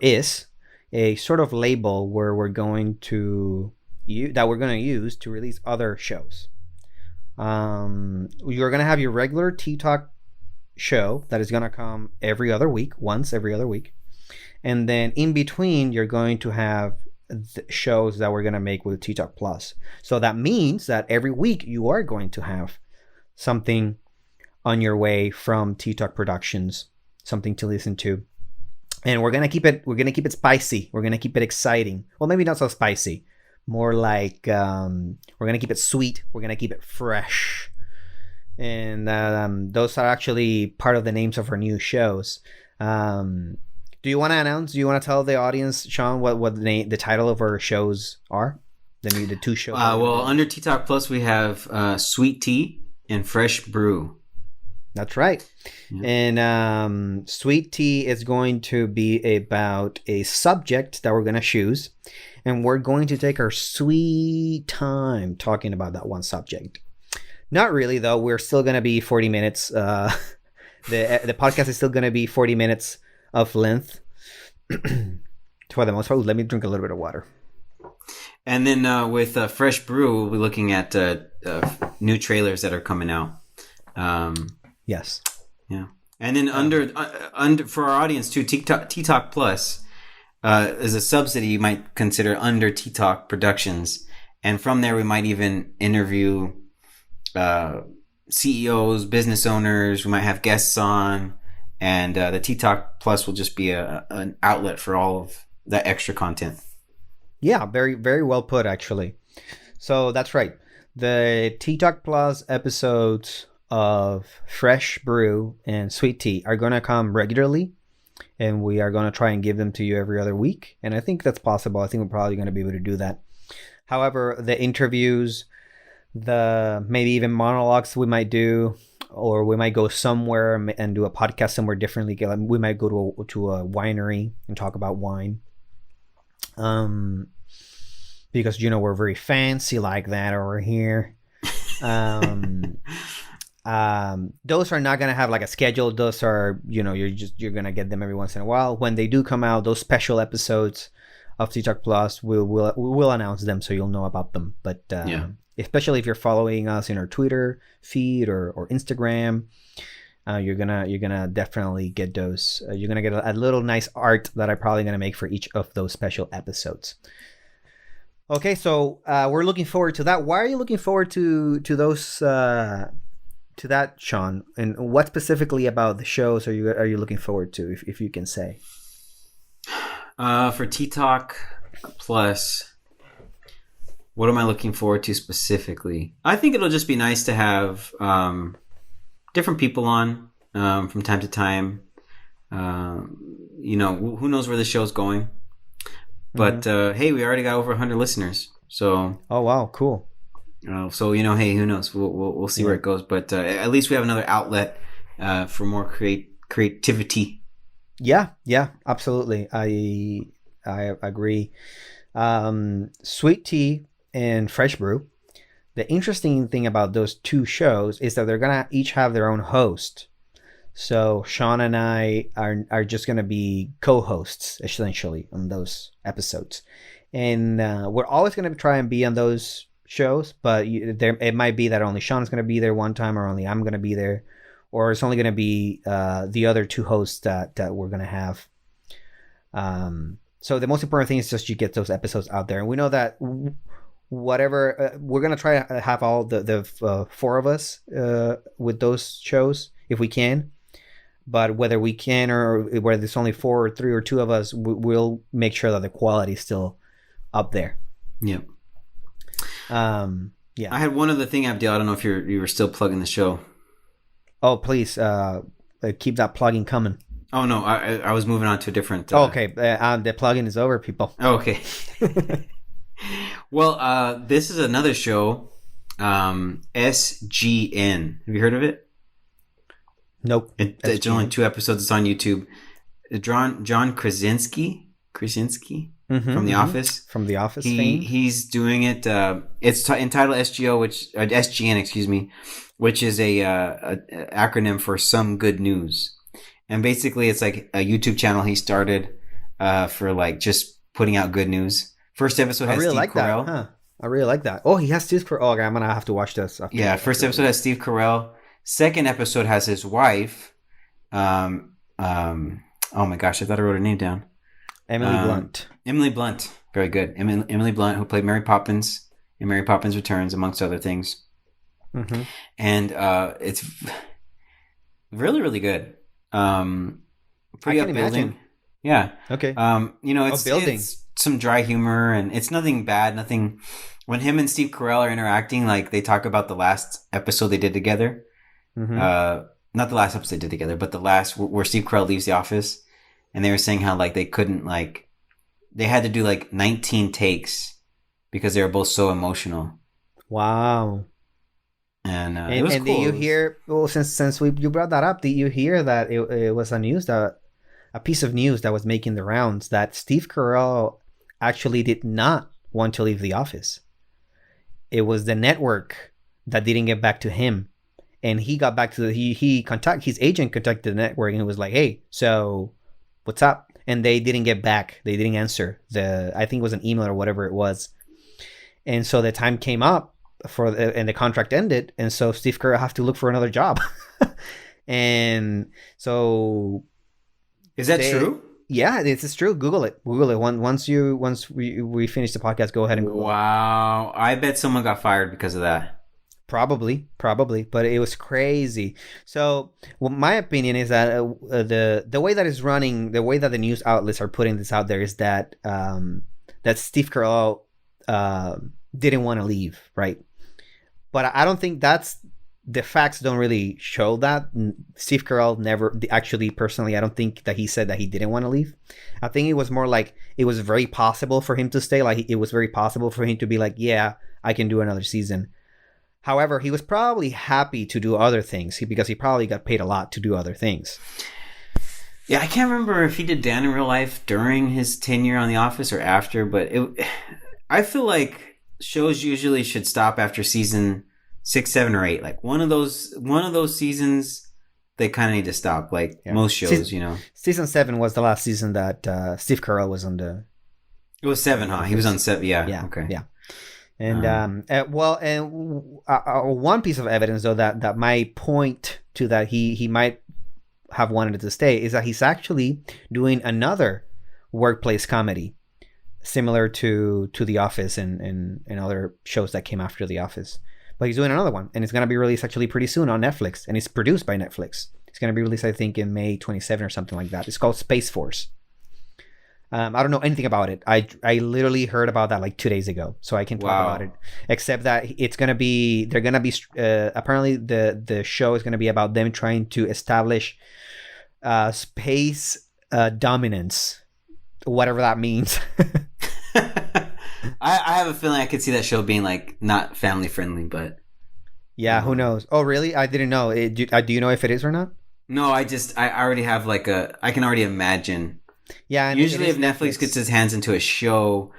is a sort of label where we're going to use to release other shows. You're going to have your regular Tea Talk show that is going to come once every other week. And then in between, you're going to have the shows that we're going to make with Tea Talk Plus. So that means that every week you are going to have something on your way from Tea Talk Productions, something to listen to. And we're going to keep it spicy. We're going to keep it exciting. Well, maybe not so spicy. More like we're going to keep it sweet. We're going to keep it fresh. And those are actually part of the names of our new shows. Do you want to announce? Do you want to tell the audience, Sean, what the title of our shows are? The two shows. Well, under Tea Talk Plus, we have Sweet Tea and Fresh Brew. That's right. Yeah. And Sweet Tea is going to be about a subject that we're going to choose. And we're going to take our sweet time talking about that one subject. Not really, though. We're still going to be 40 minutes. The podcast is still going to be 40 minutes of length. For the most part. Let me drink a little bit of water. And then with Fresh Brew, we'll be looking at new trailers that are coming out. Yes. Yeah. And then under for our audience too, Tea Talk Plus is a subsidy you might consider under Tea Talk Productions, and from there we might even interview CEOs, business owners. We might have guests on, and the Tea Talk Plus will just be an outlet for all of that extra content. Yeah, very, very well put, actually. So that's right. The Tea Talk Plus episodes of Fresh Brew and Sweet Tea are going to come regularly, and we are going to try and give them to you every other week. And I think that's possible. I think we're probably going to be able to do that. However, the interviews, the maybe even monologues we might do, or we might go somewhere and do a podcast somewhere differently. We might go to a winery and talk about wine. Because we're very fancy like that over here. Those are not gonna have like a schedule. Those are you're gonna get them every once in a while. When they do come out, those special episodes of Tea Talk Plus, we'll announce them so you'll know about them. But especially if you're following us in our Twitter feed or Instagram, you're gonna definitely get those. You're gonna get a little nice art that I'm probably gonna make for each of those special episodes. Okay, so we're looking forward to that. Why are you looking forward to those? To that, Sean, and what specifically about the shows are you looking forward to, if you can say? For Tea Talk Plus, what am I looking forward to specifically? I think it'll just be nice to have different people on. from time to time. Who knows where the show's going? But hey, we already got over 100 listeners. So oh wow, cool. So hey, who knows? We'll see where it goes. But at least we have another outlet for more creativity. Yeah, absolutely. I agree. Sweet Tea and Fresh Brew. The interesting thing about those two shows is that they're gonna each have their own host. So Sean and I are just gonna be co-hosts essentially on those episodes, and we're always gonna try and be on those shows. But it might be that only Sean's gonna be there one time, or only I'm gonna be there, or it's only gonna be the other two hosts that we're gonna have. So the most important thing is just you get those episodes out there, and we know that whatever we're gonna try to have all the four of us with those shows if we can. But whether we can or whether there's only 4 or 3 or 2 of us, we'll make sure that the quality is still up there. Yep. Yeah. I had one other thing, Abdiel. I don't know if you were still plugging the show. Oh, please keep that plugging coming. Oh no, I was moving on to a different. Okay, the plugin is over, people. Oh, okay. Well, this is another show, SGN. Have you heard of it? Nope. It's only 2 episodes. It's on YouTube. John Krasinski from The Office. From The Office fame. He's doing it. It's entitled SGN, excuse me, which is a acronym for Some Good News. And basically, it's like a YouTube channel he started for like just putting out good news. First episode has Steve Carell. That, huh? I really like that. Oh, he has Steve Carell. Oh, okay, I'm gonna have to watch this. Yeah, first episode has Steve Carell. Second episode has his wife. Oh my gosh, I thought I wrote her name down. Emily Blunt. Emily Blunt. Very good. Emily Blunt, who played Mary Poppins in Mary Poppins Returns, amongst other things. Mm-hmm. And it's really, really good. Pretty upbuilding. Imagine. Yeah. Okay. It's some dry humor, and it's nothing bad. Nothing. When him and Steve Carell are interacting, like they talk about the last episode they did together. Mm-hmm. Not the last episode they did together, but the last where Steve Carell leaves the office, and they were saying how like they couldn't they had to do like 19 takes because they were both so emotional. Wow. And it was cool. Do you hear? Well, since you brought that up, did you hear that it was a piece of news that was making the rounds that Steve Carell actually did not want to leave the office. It was the network that didn't get back to him, and he got back to his agent contacted the network and was like, "Hey, so what's up?" And they didn't get back. They didn't answer I think it was an email or whatever it was. And so the time came up and the contract ended, and so Steve Carell have to look for another job. And so, is that true? Yeah, it's true. Google it. Once we finish the podcast, go ahead and Google it. Wow, I bet someone got fired because of that. Probably, but it was crazy. So, my opinion is that the way that it's running, the way that the news outlets are putting this out there is that that Steve Carell didn't want to leave, right? But I don't think the facts don't really show that. Steve Carell never actually, personally, I don't think that he said that he didn't want to leave. I think it was more like it was very possible for him to stay. Like it was very possible for him to be like, yeah, I can do another season. However, he was probably happy to do other things because he probably got paid a lot to do other things. Yeah, I can't remember if he did Dan in real life during his tenure on The Office or after, but I feel like shows usually should stop after season 6, 7, or 8. Like one of those seasons, they kind of need to stop. Like most shows, Season 7 was the last season that Steve Carell was on the. It was 7, huh? He was on 7. Yeah. Okay. Yeah. And one piece of evidence though that might point to that he might have wanted to stay is that he's actually doing another workplace comedy similar to The Office and other shows that came after The Office. But he's doing another one, and it's going to be released actually pretty soon on Netflix, and it's produced by Netflix. It's going to be released, I think, in May 27 or something like that. It's called Space Force. I don't know anything about it. I literally heard about that like 2 days ago, so I can talk Wow. about it. Except that they're gonna be apparently the show is gonna be about them trying to establish space dominance, whatever that means. I have a feeling I could see that show being like not family friendly, but Yeah, who knows? Oh, really? I didn't know. Do you know if it is or not? no, I already have I can already imagine. Yeah. And Usually, it if is Netflix gets its hands into a show,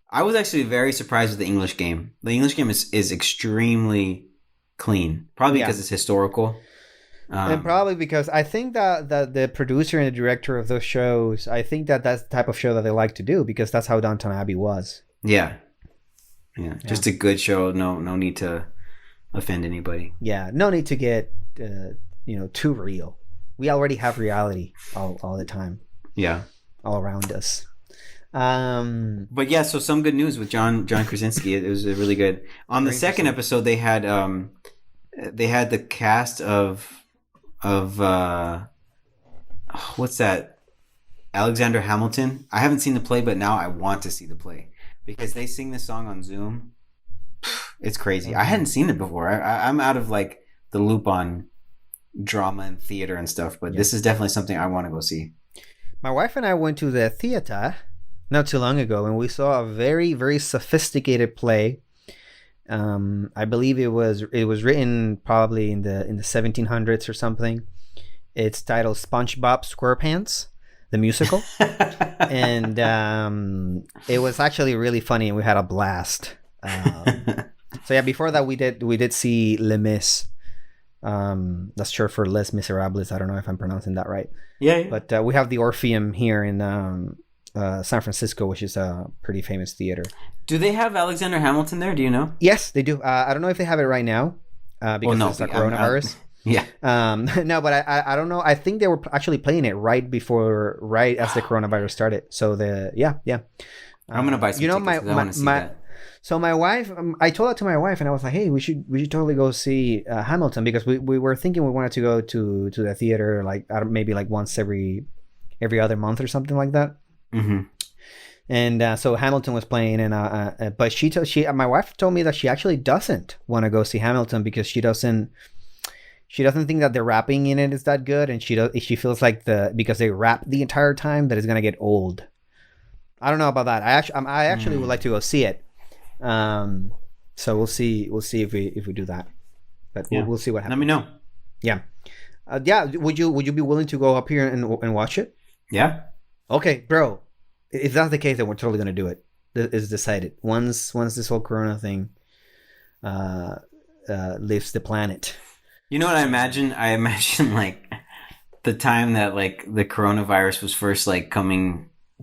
I was actually very surprised with the English Game. The English Game is extremely clean, probably Yeah. because it's historical. And probably because I think that the producer and the director of those shows, I think that that's the type of show that they like to do, because that's how Downton Abbey was. Yeah, just a good show. No need to offend anybody. Yeah, no need to get too real. We already have reality all the time, Yeah. all around us. But yeah, so some good news with John Krasinski. It was really good. On the Very second interesting. episode, they had the cast of what's that? Alexander Hamilton. I haven't seen the play, but now I want to see the play because they sing this song on Zoom. It's crazy. I hadn't seen it before. I'm out of like the loop on drama and theater and stuff, but this is definitely something I want to go see. My wife and I went to the theater not too long ago, and we saw a very, very sophisticated play. I believe it was written probably in the 1700s or something. It's titled SpongeBob SquarePants, the musical, and it was actually really funny, and we had a blast. So yeah, before that we did see Les Mis. That's short for Les Miserables. I don't know if I'm pronouncing that right. Yeah. But we have the Orpheum here in San Francisco, which is a pretty famous theater. Do they have Alexander Hamilton there? Do you know? Yes, they do. I don't know if they have it right now because no, it's a coronavirus. Yeah. No, but I don't know. I think they were actually playing it right as the coronavirus started. So yeah. I'm gonna buy some tickets 'cause I want to see that. So my wife, I told that to my wife, and I was like, "Hey, we should totally go see Hamilton," because we were thinking we wanted to go to the theater like maybe like once every other month or something like that. Mm-hmm. And so Hamilton was playing, and but my wife told me that she actually doesn't want to go see Hamilton because she doesn't think that the rapping in it is that good, and she feels like because they rap the entire time that it's gonna get old. I don't know about that. I actually would like to go see it. So we'll see if we do that, but we'll see what happens. Let me know. Yeah. Would you be willing to go up here and watch it? Yeah. Okay, bro. If that's the case, then we're totally gonna do it. It's decided. Once this whole Corona thing leaves the planet. You know what I imagine? I imagine like the time that like the coronavirus was first like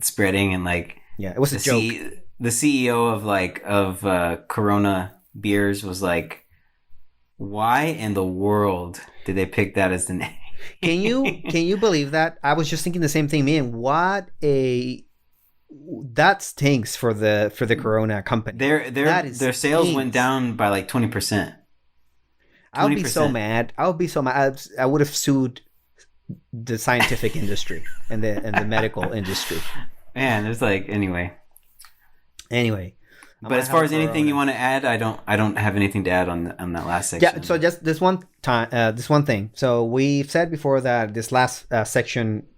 spreading, and like it was a joke. The CEO of Corona beers was like, "Why in the world did they pick that as the name?" Can you believe that? I was just thinking the same thing, man. That stinks for the Corona company. Their sales went down by like 20%. I would be so mad. I would have sued the scientific industry and the medical industry. Man, there's like anyway. But as far as anything you want to add, I don't have anything to add on that last section. Yeah, so just this one thing. So we've said before that this last section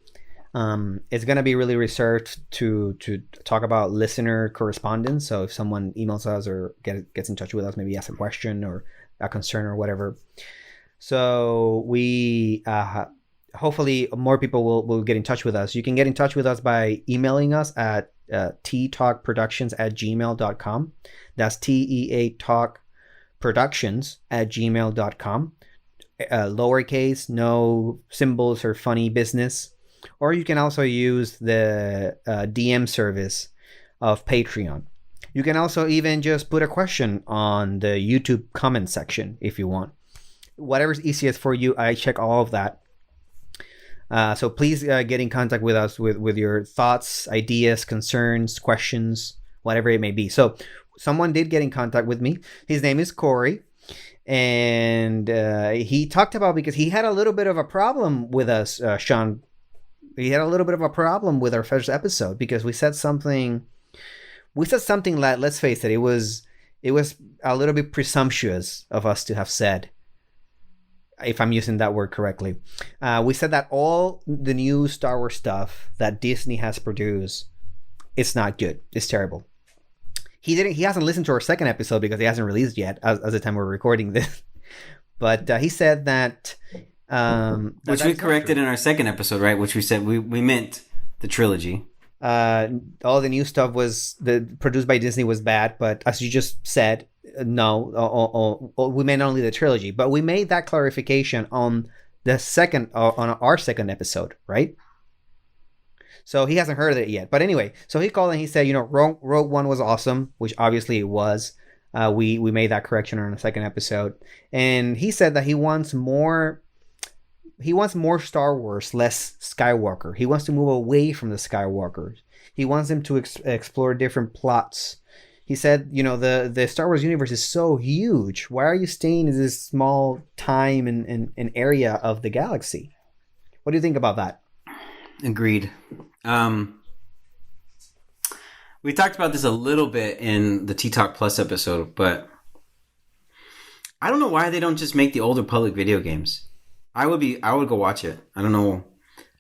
is going to be really reserved to talk about listener correspondence. So if someone emails us or gets in touch with us, maybe ask a question or a concern or whatever. So we hopefully more people will get in touch with us. You can get in touch with us by emailing us at teatalkproductions@gmail.com. That's teatalkproductions@gmail.com. Lowercase, no symbols or funny business. Or you can also use the DM service of Patreon. You can also even just put a question on the YouTube comment section if you want. Whatever's easiest for you, I check all of that. So please get in contact with us with your thoughts, ideas, concerns, questions, whatever it may be. So someone did get in contact with me. His name is Corey. And he talked about, because he had a little bit of a problem with us, Sean, we had a little bit of a problem with our first episode because we said something. We said something that, let's face it, it was a little bit presumptuous of us to have said, if I'm using that word correctly. We said that all the new Star Wars stuff that Disney has produced, it's not good. It's terrible. He hasn't listened to our second episode because it hasn't released yet as the time we're recording this. But he said that... which we corrected in our second episode, right? Which we said we meant the trilogy. All the new stuff produced by Disney was bad, but as you just said, no, we meant only the trilogy. But we made that clarification on our second episode, right? So he hasn't heard of it yet. But anyway, so he called and he said, Rogue One was awesome, which obviously it was. We made that correction on the second episode, and he said that he wants more Star Wars, less Skywalker. He wants to move away from the Skywalkers. He wants them to explore different plots. He said, the Star Wars universe is so huge. Why are you staying in this small time and area of the galaxy? What do you think about that? Agreed. We talked about this a little bit in the T-Talk Plus episode, but I don't know why they don't just make the Old Republic video games. I would go watch it. I don't know.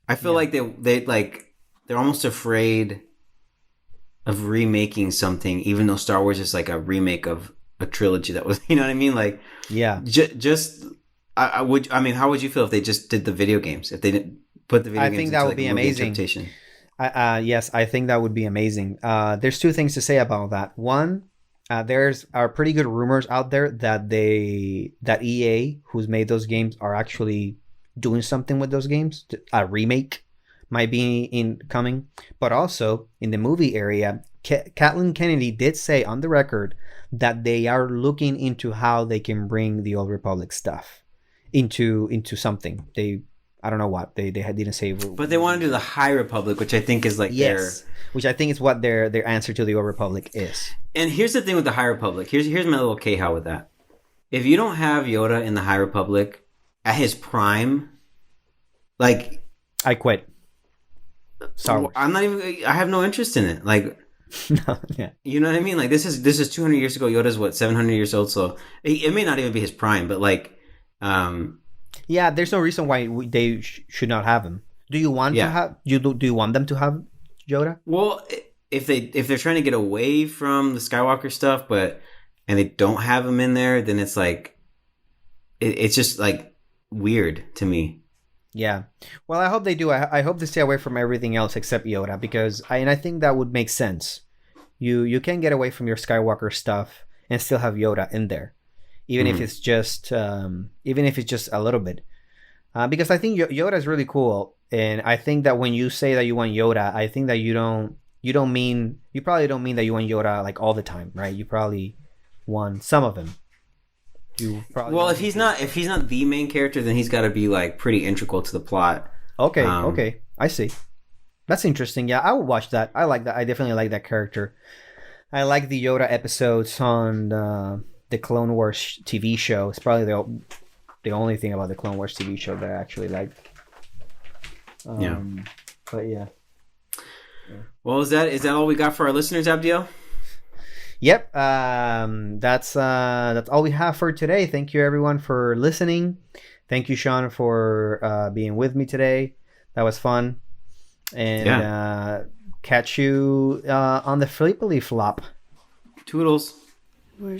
I feel like they're almost afraid of remaking something, even though Star Wars is like a remake of a trilogy that was, you know what I mean? Like, yeah. How would you feel if they just did the video games? If they didn't put the video games? I think that would be amazing. Yes, I think that would be amazing. There's two things to say about that. One, there's pretty good rumors out there that EA, who's made those games, are actually doing something with those games. A remake might be incoming. But also, in the movie area, Kathleen Kennedy did say on the record that they are looking into how they can bring the Old Republic stuff into something. I don't know what they didn't say, but they want to do the High Republic, which I think is like which I think is what their answer to the Old Republic is. And here's the thing with the High Republic. Here's my little K-how with that. If you don't have Yoda in the High Republic at his prime, like, I quit. Sorry, I have no interest in it. Like, no, yeah. You know what I mean? Like, this is 200 years ago. Yoda's what, 700 years old. So it may not even be his prime, but like, yeah, there's no reason why they should not have him. Do you want to have? Do you want them to have Yoda? Well, if they're trying to get away from the Skywalker stuff, and they don't have him in there, then it's like it's just like weird to me. Yeah. Well, I hope they do. I hope they stay away from everything else except Yoda, because I think that would make sense. You can get away from your Skywalker stuff and still have Yoda in there. Even if it's just a little bit, because I think Yoda is really cool, and I think that when you say that you want Yoda, I think that you probably don't mean that you want Yoda like all the time, right? You probably want some of him. If he's not the main character, then he's got to be like pretty integral to the plot. Okay, I see. That's interesting. Yeah, I would watch that. I like that. I definitely like that character. I like the Yoda episodes on the Clone Wars TV show. It's probably the only thing about the Clone Wars TV show that I actually like. But yeah. Well, is that all we got for our listeners, Abdiel? Yep. That's all we have for today. Thank you everyone for listening. Thank you, Sean, for being with me today. That was fun. And catch you on the Flippily Flop. Toodles. We're